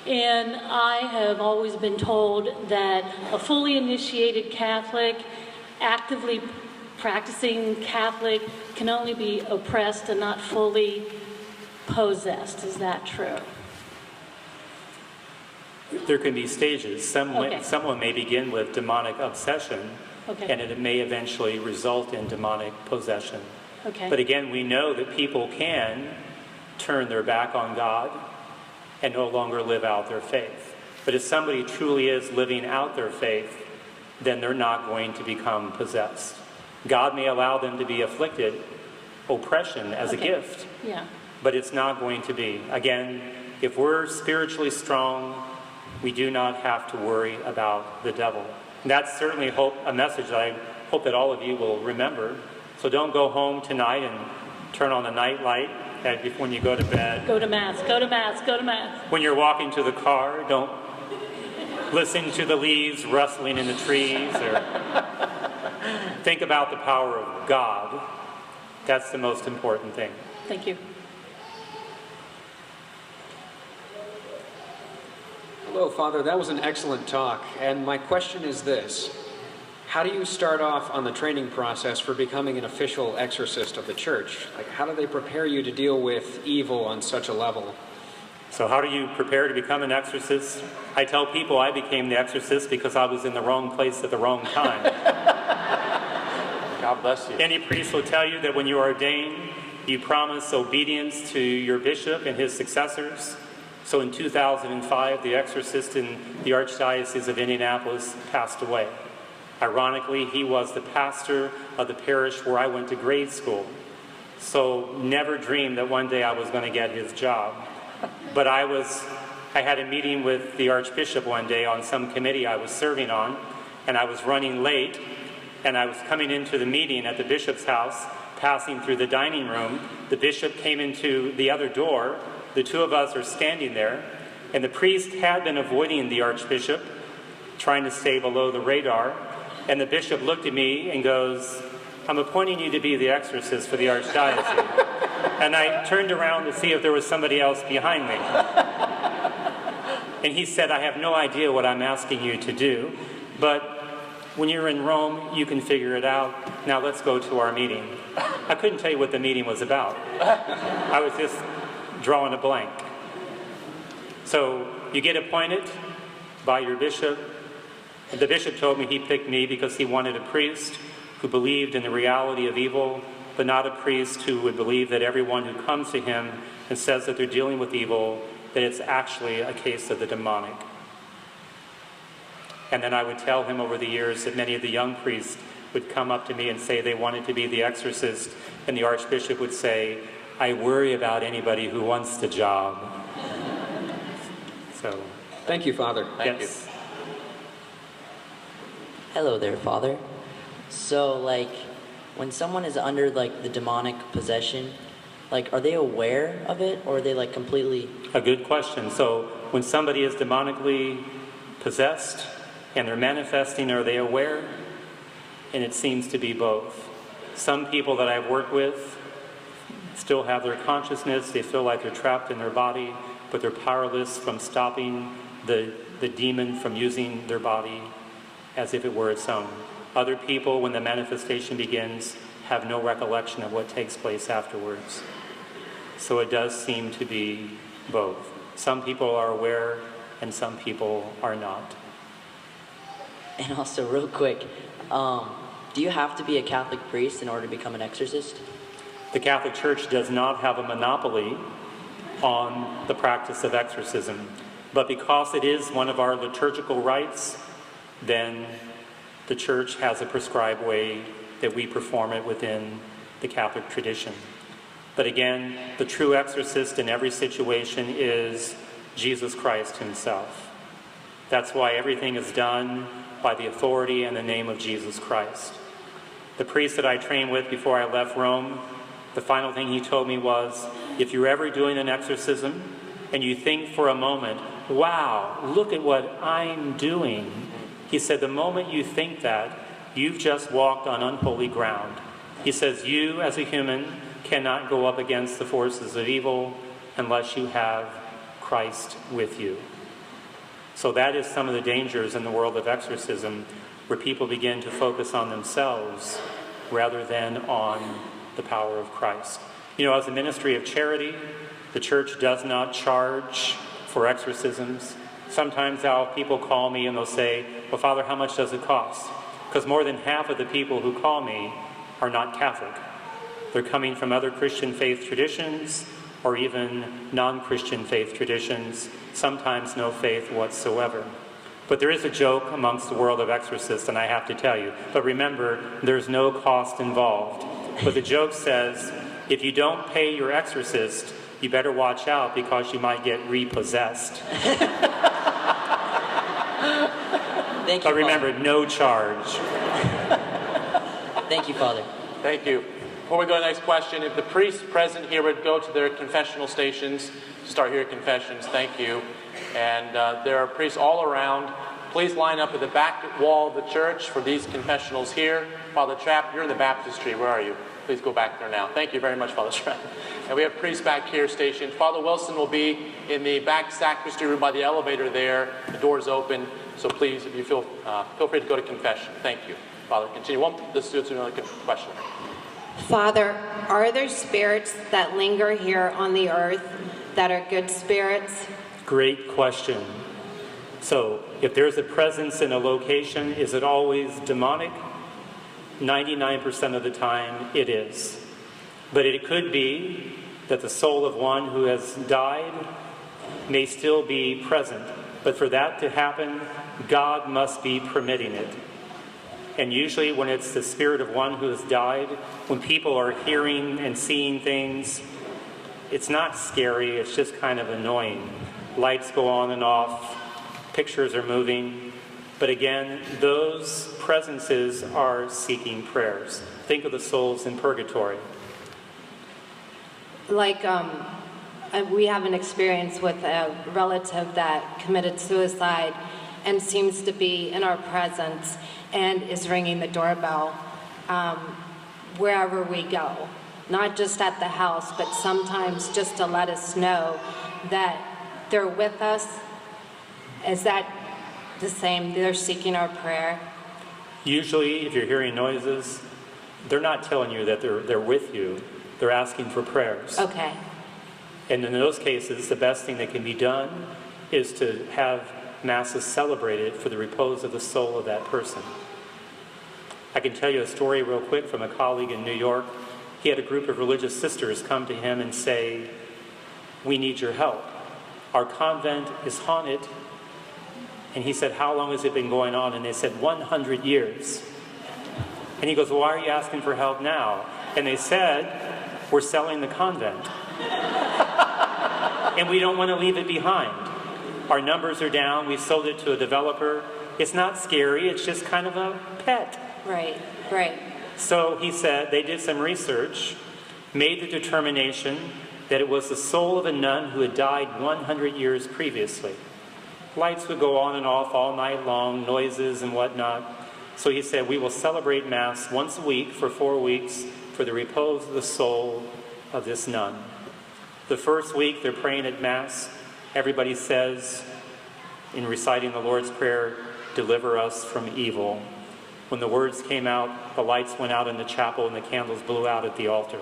And I have always been told that a fully initiated Catholic, actively practicing Catholic, can only be oppressed and not fully possessed. Is that true? There can be stages. Someone may begin with demonic obsession, and it may eventually result in demonic possession. Okay. But again, we know that people can turn their back on God and no longer live out their faith. But if somebody truly is living out their faith, then they're not going to become possessed. God may allow them to be afflicted, oppression as a gift, but it's not going to be. Again, if we're spiritually strong, we do not have to worry about the devil. And that's certainly a message that I hope that all of you will remember. So don't go home tonight and turn on the night light when you go to bed. Go to Mass, go to Mass, go to Mass. When you're walking to the car, don't listen to the leaves rustling in the trees, or think about the power of God. That's the most important thing. Thank you. Hello, Father. That was an excellent talk. And my question is this. How do you start off on the training process for becoming an official exorcist of the church? Like, how do they prepare you to deal with evil on such a level? So how do you prepare to become an exorcist? I tell people I became the exorcist because I was in the wrong place at the wrong time. God bless you. Any priest will tell you that when you are ordained, you promise obedience to your bishop and his successors. So in 2005, the exorcist in the Archdiocese of Indianapolis passed away. Ironically, he was the pastor of the parish where I went to grade school. So never dreamed that one day I was going to get his job. But I had a meeting with the Archbishop one day on some committee I was serving on, and I was running late, and I was coming into the meeting at the bishop's house, passing through the dining room. The bishop came into the other door. The two of us are standing there, and the priest had been avoiding the Archbishop, trying to stay below the radar, and the bishop looked at me and goes, "I'm appointing you to be the exorcist for the Archdiocese." And I turned around to see if there was somebody else behind me. And he said, "I have no idea what I'm asking you to do, but when you're in Rome, you can figure it out. Now let's go to our meeting." I couldn't tell you what the meeting was about. I was just drawing a blank. So you get appointed by your bishop. The bishop told me he picked me because he wanted a priest who believed in the reality of evil, but not a priest who would believe that everyone who comes to him and says that they're dealing with evil, that it's actually a case of the demonic. And then I would tell him over the years that many of the young priests would come up to me and say they wanted to be the exorcist, and the Archbishop would say, "I worry about anybody who wants the job." So, Thank you, Father. Thank you. Hello there, Father. So, when someone is under, the demonic possession, are they aware of it, or are they, completely... a good question. So, when somebody is demonically possessed and they're manifesting, are they aware? And it seems to be both. Some people that I've worked with still have their consciousness. They feel like they're trapped in their body, but they're powerless from stopping the demon from using their body as if it were its own. Other people, when the manifestation begins, have no recollection of what takes place afterwards. So it does seem to be both. Some people are aware and some people are not. And also, real quick, do you have to be a Catholic priest in order to become an exorcist? The Catholic Church does not have a monopoly on the practice of exorcism, but because it is one of our liturgical rites, then the Church has a prescribed way that we perform it within the Catholic tradition. But again, the true exorcist in every situation is Jesus Christ himself. That's why everything is done by the authority and the name of Jesus Christ. The priest that I trained with before I left Rome, the final thing he told me was, if you're ever doing an exorcism and you think for a moment, wow, look at what I'm doing, he said, the moment you think that, you've just walked on unholy ground. He says, you as a human cannot go up against the forces of evil unless you have Christ with you. So that is some of the dangers in the world of exorcism, where people begin to focus on themselves rather than on the power of Christ. You know, as a ministry of charity, the Church does not charge for exorcisms. Sometimes people call me and they'll say, well, Father, how much does it cost? Because more than half of the people who call me are not Catholic. They're coming from other Christian faith traditions or even non-Christian faith traditions, sometimes no faith whatsoever. But there is a joke amongst the world of exorcists, and I have to tell you. But remember, there's no cost involved. But the joke says, if you don't pay your exorcist, you better watch out because you might get repossessed. Thank you, But remember, Father. no charge. Thank you, Father. Thank you. Before we go to the next question, if the priests present here would go to their confessional stations, start your confessions, thank you. And there are priests all around. Please line up at the back wall of the church for these confessionals here. Father Trapp, you're in the baptistry. Where are you? Please go back there now. Thank you very much, Father Trapp. And we have priests back here stationed. Father Wilson will be in the back sacristy room by the elevator there. The door's open. So please, if you feel free to go to confession. Thank you. Father, continue. Let's do another question. Father, are there spirits that linger here on the earth that are good spirits? Great question. So, if there's a presence in a location, is it always demonic? 99% of the time, it is. But it could be that the soul of one who has died may still be present, but for that to happen, God must be permitting it. And usually when it's the spirit of one who has died, when people are hearing and seeing things, it's not scary, it's just kind of annoying. Lights go on and off, pictures are moving. But again, those presences are seeking prayers. Think of the souls in purgatory. Like, we have an experience with a relative that committed suicide and seems to be in our presence and is ringing the doorbell wherever we go. Not just at the house, but sometimes just to let us know that they're with us. Is that the same? They're seeking our prayer? Usually, if you're hearing noises, they're not telling you that they're with you. They're asking for prayers. Okay. And in those cases, the best thing that can be done is to have Masses celebrated for the repose of the soul of that person. I can tell you a story real quick from a colleague in New York. He had a group of religious sisters come to him and say, "We need your help. Our convent is haunted." And he said, "How long has it been going on?" And they said, 100 years. And he goes, "Well, why are you asking for help now?" And they said, "We're selling the convent. And we don't want to leave it behind. Our numbers are down. We've sold it to a developer. It's not scary. It's just kind of a pet." Right, right. So he said they did some research, made the determination that it was the soul of a nun who had died 100 years previously. Lights would go on and off all night long, noises and whatnot. So he said, "We will celebrate Mass once a week for 4 weeks for the repose of the soul of this nun." The first week they're praying at Mass. Everybody says, in reciting the Lord's Prayer, "Deliver us from evil." When the words came out, the lights went out in the chapel and the candles blew out at the altar.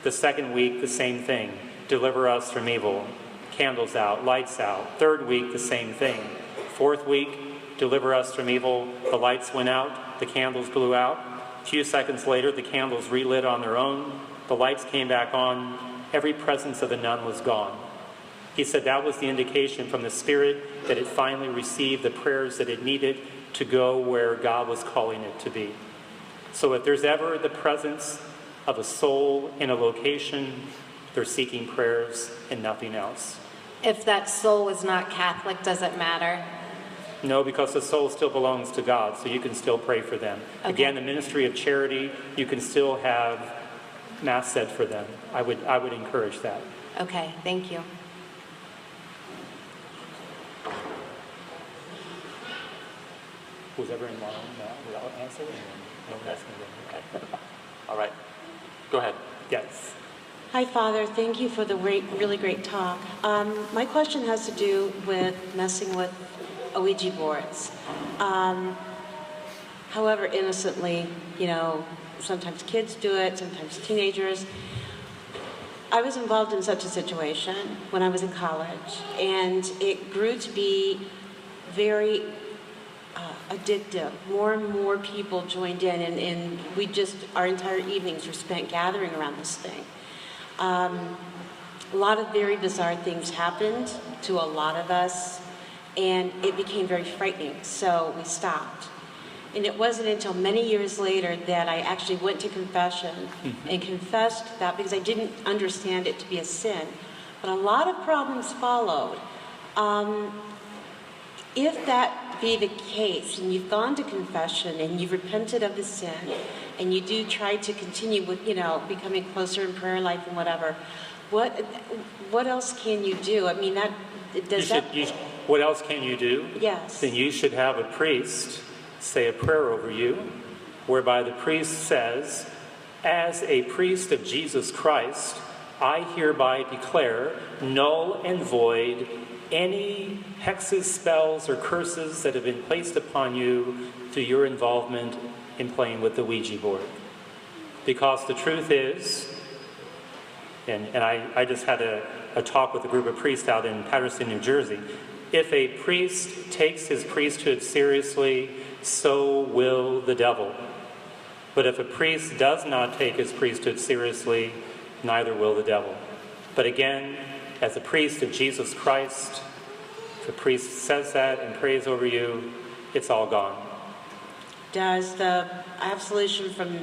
The second week, the same thing. "Deliver us from evil." Candles out, lights out. Third week, the same thing. Fourth week, "Deliver us from evil." The lights went out, the candles blew out. A few seconds later, the candles relit on their own. The lights came back on. Every presence of the nun was gone. He said that was the indication from the Spirit that it finally received the prayers that it needed to go where God was calling it to be. So if there's ever the presence of a soul in a location, they're seeking prayers and nothing else. If that soul is not Catholic, does it matter? No, because the soul still belongs to God, so you can still pray for them. Okay. Again, the ministry of charity, you can still have Mass said for them. I would encourage that. Okay, thank you. Was ever in line? No, without answering? No one else can go. Okay. All right. Go ahead. Yes. Hi, Father. Thank you for the really great talk. My question has to do with messing with Ouija boards. However innocently, sometimes kids do it, sometimes teenagers. I was involved in such a situation when I was in college, and it grew to be very addictive. More and more people joined in, and our entire evenings were spent gathering around this thing. A lot of very bizarre things happened to a lot of us, and it became very frightening, so we stopped. And it wasn't until many years later that I actually went to confession and confessed that, because I didn't understand it to be a sin. But a lot of problems followed. If that be the case, and you've gone to confession and you've repented of the sin, and you do try to continue with, becoming closer in prayer life and whatever, what else can you do? I mean, what else can you do? Yes. Then you should have a priest say a prayer over you, whereby the priest says, "As a priest of Jesus Christ, I hereby declare null and void any hexes, spells, or curses that have been placed upon you through your involvement in playing with the Ouija board." Because the truth is, and I just had a talk with a group of priests out in Patterson, New Jersey, if a priest takes his priesthood seriously, so will the devil. But if a priest does not take his priesthood seriously, neither will the devil. But again, as a priest of Jesus Christ, if a priest says that and prays over you, it's all gone. Does the absolution from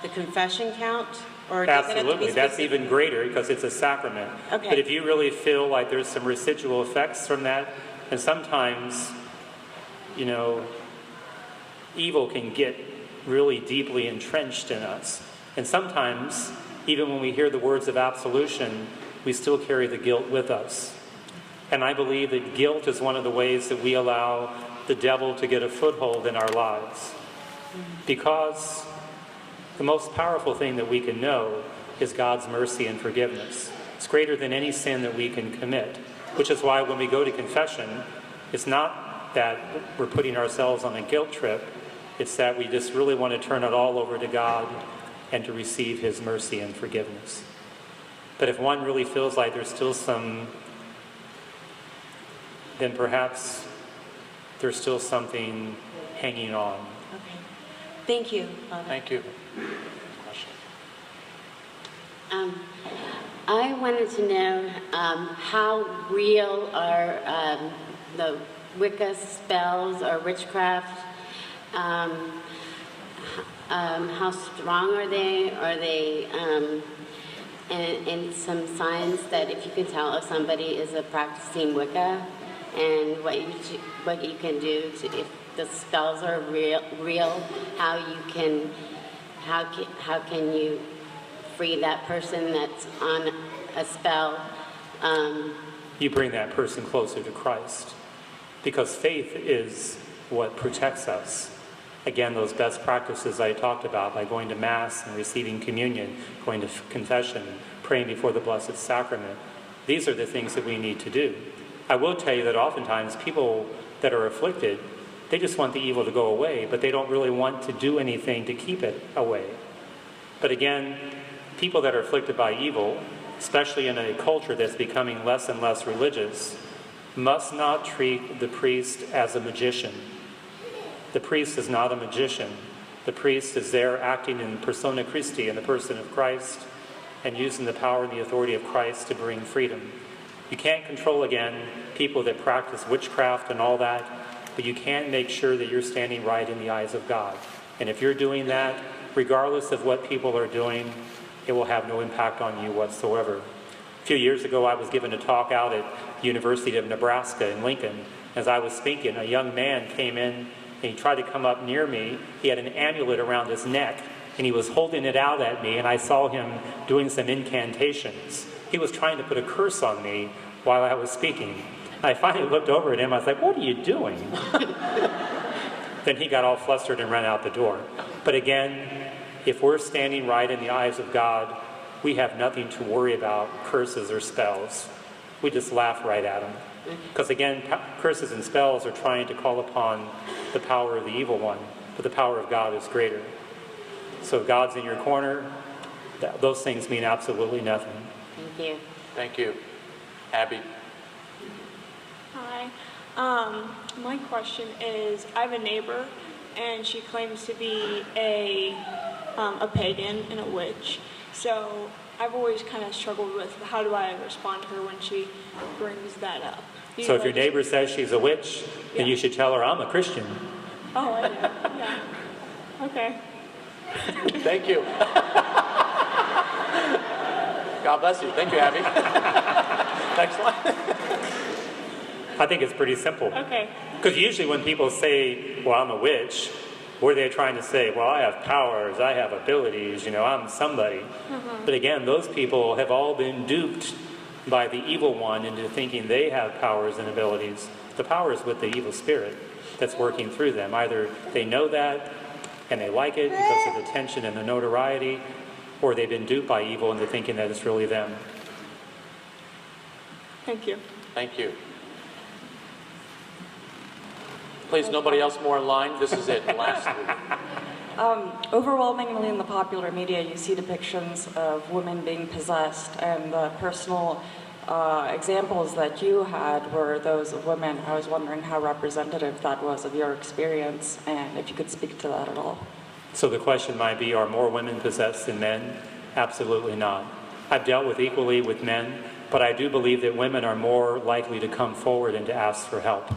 the confession count? Or does it have to be Absolutely. That's specific? even greater because it's a sacrament. Okay. But if you really feel like there's some residual effects from that, and sometimes, you know, evil can get really deeply entrenched in us. And sometimes, even when we hear the words of absolution, we still carry the guilt with us. And I believe that guilt is one of the ways that we allow the devil to get a foothold in our lives. Because the most powerful thing that we can know is God's mercy and forgiveness. It's greater than any sin that we can commit, which is why when we go to confession, it's not that we're putting ourselves on a guilt trip, it's that we just really want to turn it all over to God and to receive his mercy and forgiveness. But if one really feels like there's still some, then perhaps there's still something hanging on. Okay. Thank you, Father. Thank you. I wanted to know how real are the Wicca spells or witchcraft? How strong are they? Are they and some signs that if you can tell if somebody is a practicing Wicca, and what you can do to, if the spells are real, how can you free that person that's on a spell? You bring that person closer to Christ, because faith is what protects us. Again, those best practices I talked about, by going to Mass and receiving communion, going to confession, praying before the Blessed Sacrament, these are the things that we need to do. I will tell you that oftentimes people that are afflicted, they just want the evil to go away, but they don't really want to do anything to keep it away. But again, people that are afflicted by evil, especially in a culture that's becoming less and less religious, must not treat the priest as a magician. The priest is not a magician. The priest is there acting in persona Christi, in the person of Christ, and using the power and the authority of Christ to bring freedom. You can't control, again, people that practice witchcraft and all that, but you can make sure that you're standing right in the eyes of God. And if you're doing that, regardless of what people are doing, it will have no impact on you whatsoever. A few years ago, I was given a talk out at the University of Nebraska in Lincoln. As I was speaking, a young man came in and he tried to come up near me. He had an amulet around his neck, and he was holding it out at me, and I saw him doing some incantations. He was trying to put a curse on me while I was speaking. I finally looked over at him. I was like, "What are you doing?" Then he got all flustered and ran out the door. But again, if we're standing right in the eyes of God, we have nothing to worry about curses or spells. We just laugh right at them. Because again, curses and spells are trying to call upon the power of the evil one, but the power of God is greater. So if God's in your corner, those things mean absolutely nothing. Thank you. Thank you. Abby. Hi. My question is, I have a neighbor, and she claims to be a pagan and a witch. So I've always kind of struggled with how do I respond to her when she brings that up. So if your neighbor says she's a witch, then you should tell her, "I'm a Christian." Oh, I know. Yeah. Okay. Thank you. God bless you. Thank you, Abby. Next one. I think it's pretty simple. Okay. Because usually when people say, "Well, I'm a witch," what are they trying to say? "Well, I have powers, I have abilities, I'm somebody." But again, those people have all been duped by the evil one into thinking they have powers and abilities. The power is with the evil spirit that's working through them. Either they know that and they like it because of the attention and the notoriety, or they've been duped by evil into thinking that it's really them. Thank you. Thank you. Please, nobody else more in line. This is it. Last week. Overwhelmingly in the popular media, you see depictions of women being possessed, and the personal examples that you had were those of women. I was wondering how representative that was of your experience, and if you could speak to that at all. So the question might be, are more women possessed than men? Absolutely not. I've dealt with equally with men, But I do believe that women are more likely to come forward and to ask for help.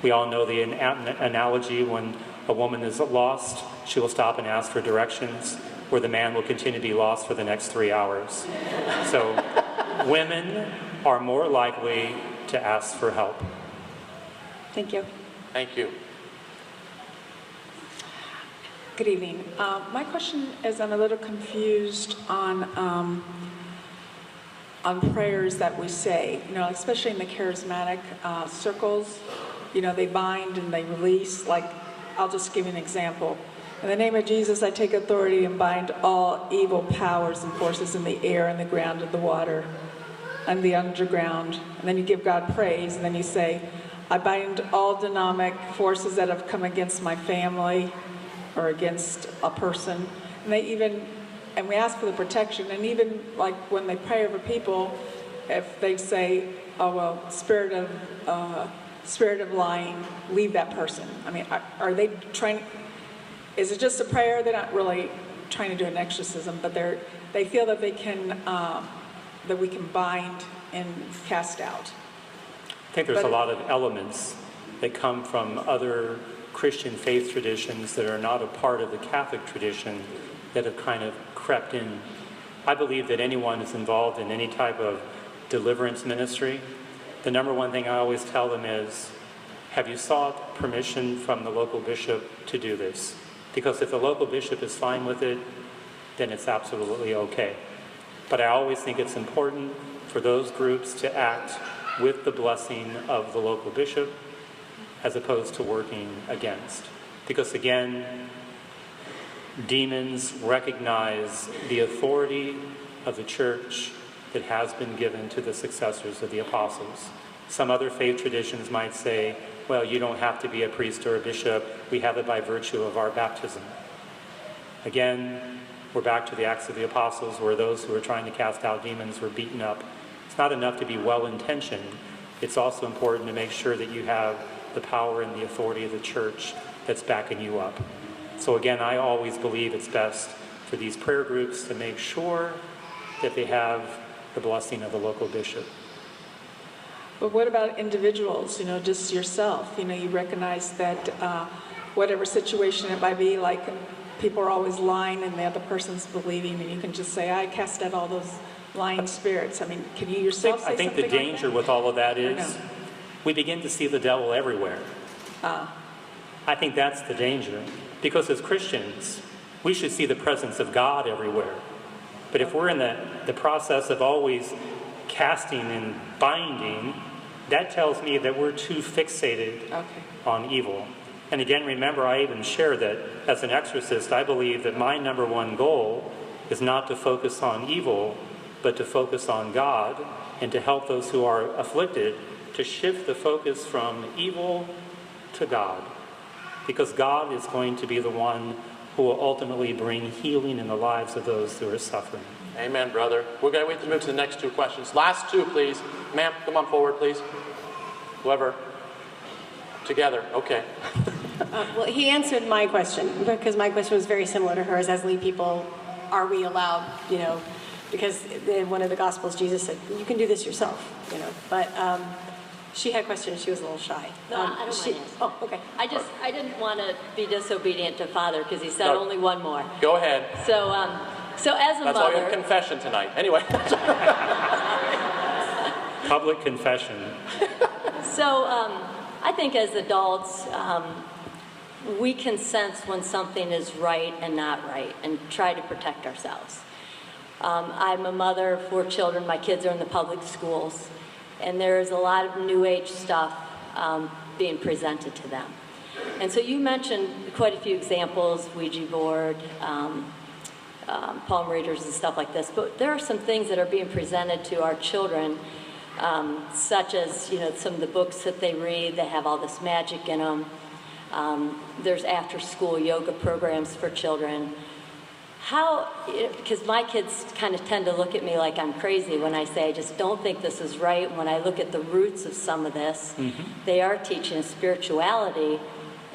We all know the analogy: when a woman is lost, she will stop and ask for directions, where the man will continue to be lost for the next 3 hours. So women are more likely to ask for help. Thank you. Thank you. Good evening. My question is, I'm a little confused on prayers that we say, especially in the charismatic circles. They bind and they release. Like, I'll just give you an example. In the name of Jesus, I take authority and bind all evil powers and forces in the air and the ground and the water and the underground. And then you give God praise, and then you say, I bind all demonic forces that have come against my family or against a person. And we ask for the protection. And even like when they pray over people, if they say, oh, well, spirit of lying, leave that person. I mean, are they trying, is it just a prayer? They're not really trying to do an exorcism, but they feel that they can, that we can bind and cast out. I think there's a lot of elements that come from other Christian faith traditions that are not a part of the Catholic tradition that have kind of crept in. I believe that anyone who's involved in any type of deliverance ministry, the number one thing I always tell them is, have you sought permission from the local bishop to do this? Because if the local bishop is fine with it, then it's absolutely okay. But I always think it's important for those groups to act with the blessing of the local bishop as opposed to working against. Because again, demons recognize the authority of the church that has been given to the successors of the apostles. Some other faith traditions might say, well, you don't have to be a priest or a bishop. We have it by virtue of our baptism. Again, we're back to the Acts of the Apostles, where those who were trying to cast out demons were beaten up. It's not enough to be well-intentioned. It's also important to make sure that you have the power and the authority of the church that's backing you up. So again, I always believe it's best for these prayer groups to make sure that they have the blessing of the local bishop. But what about individuals, just yourself? You recognize that whatever situation it might be, like people are always lying and the other person's believing, and you can just say, I cast out all those lying spirits. I mean, can you yourself say something I think the danger with all of that is no? We begin to see the devil everywhere. I think that's the danger. Because as Christians, we should see the presence of God everywhere. But if we're in the process of always casting and binding, that tells me that we're too fixated on evil. And again, remember, I even share that as an exorcist, I believe that my number one goal is not to focus on evil, but to focus on God and to help those who are afflicted to shift the focus from evil to God. Because God is going to be the one who will ultimately bring healing in the lives of those who are suffering. Amen, brother. We're going to wait to move to the next two questions. Last two, please. Ma'am, come on forward, please. Whoever. Together. Okay. Well, he answered my question, because my question was very similar to hers. As lay people, are we allowed, because in one of the Gospels, Jesus said, you can do this yourself, But she had questions. She was a little shy. No, I don't mind. Oh, okay. I didn't want to be disobedient to Father because he said only one more. Go ahead. So as a That's mother. why we have confession tonight. Anyway. Public confession. So I think as adults, we can sense when something is right and not right and try to protect ourselves. I'm a mother of 4 children. My kids are in the public schools. And there's a lot of New Age stuff being presented to them. And so you mentioned quite a few examples, Ouija board, palm readers and stuff like this. But there are some things that are being presented to our children, such as, some of the books that they read that have all this magic in them. There's after-school yoga programs for children. Because my kids kind of tend to look at me like I'm crazy when I say I just don't think this is right. When I look at the roots of some of this, they are teaching a spirituality,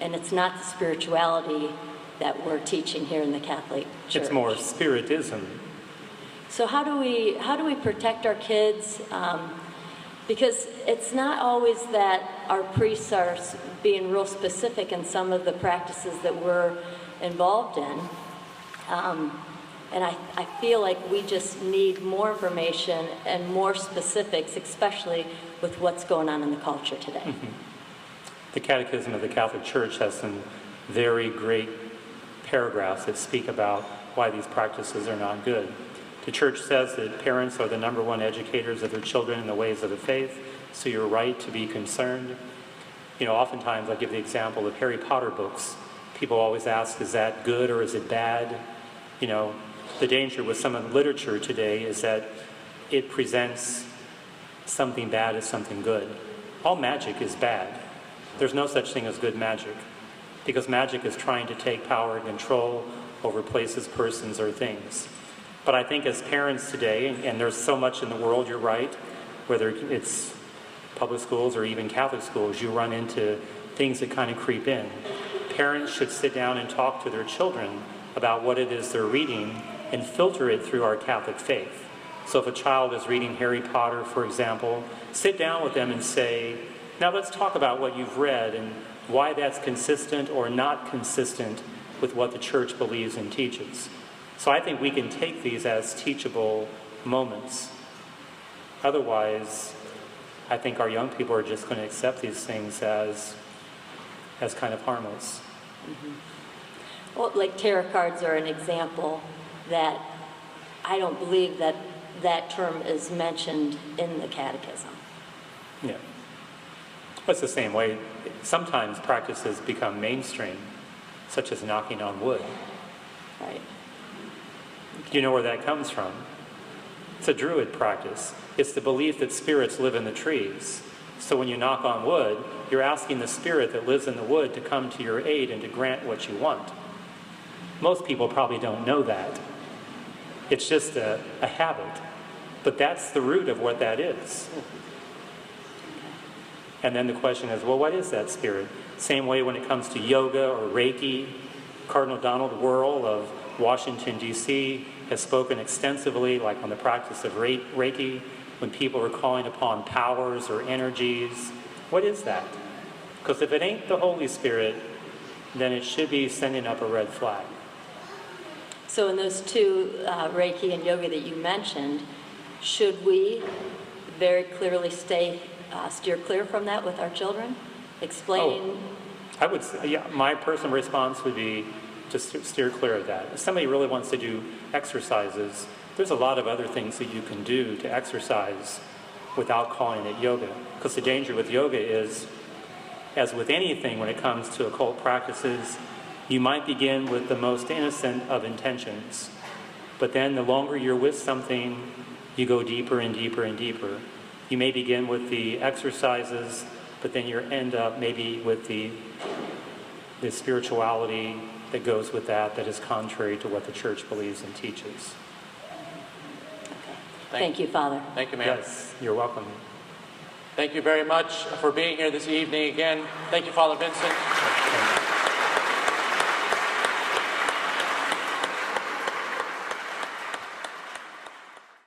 and it's not the spirituality that we're teaching here in the Catholic Church. It's more spiritism. So how do we protect our kids? Because it's not always that our priests are being real specific in some of the practices that we're involved in. And I feel like we just need more information and more specifics, especially with what's going on in the culture today. Mm-hmm. The Catechism of the Catholic Church has some very great paragraphs that speak about why these practices are not good. The Church says that parents are the number one educators of their children in the ways of the faith, so you're right to be concerned. Oftentimes I give the example of Harry Potter books. People always ask, is that good or is it bad? The danger with some of the literature today is that it presents something bad as something good. All magic is bad. There's no such thing as good magic, because magic is trying to take power and control over places, persons, or things. But I think as parents today, and there's so much in the world, you're right, whether it's public schools or even Catholic schools, you run into things that kind of creep in. Parents should sit down and talk to their children about what it is they're reading and filter it through our Catholic faith. So if a child is reading Harry Potter, for example, sit down with them and say, now let's talk about what you've read and why that's consistent or not consistent with what the Church believes and teaches. So I think we can take these as teachable moments. Otherwise, I think our young people are just going to accept these things as kind of harmless. Mm-hmm. Well, like tarot cards are an example that I don't believe that term is mentioned in the Catechism. Yeah. It's the same way. Sometimes practices become mainstream, such as knocking on wood. Right. Do you know where that comes from? It's a Druid practice. It's the belief that spirits live in the trees. So when you knock on wood, you're asking the spirit that lives in the wood to come to your aid and to grant what you want. Most people probably don't know that. It's just a habit. But that's the root of what that is. And then the question is, well, what is that spirit? Same way when it comes to yoga or Reiki. Cardinal Donald Wuerl of Washington, D.C. has spoken extensively, like on the practice of Reiki, when people are calling upon powers or energies. What is that? Because if it ain't the Holy Spirit, then it should be sending up a red flag. So in those two, Reiki and yoga that you mentioned, should we very clearly steer clear from that with our children? Explaining... I would say, yeah, my personal response would be to steer clear of that. If somebody really wants to do exercises, there's a lot of other things that you can do to exercise without calling it yoga. Because the danger with yoga is, as with anything when it comes to occult practices, you might begin with the most innocent of intentions. But then the longer you're with something, you go deeper and deeper and deeper. You may begin with the exercises, but then you end up maybe with the spirituality that goes with that is contrary to what the Church believes and teaches. Thank you, Father. Thank you, ma'am. Yes, you're welcome. Thank you very much for being here this evening again. Thank you, Father Vincent.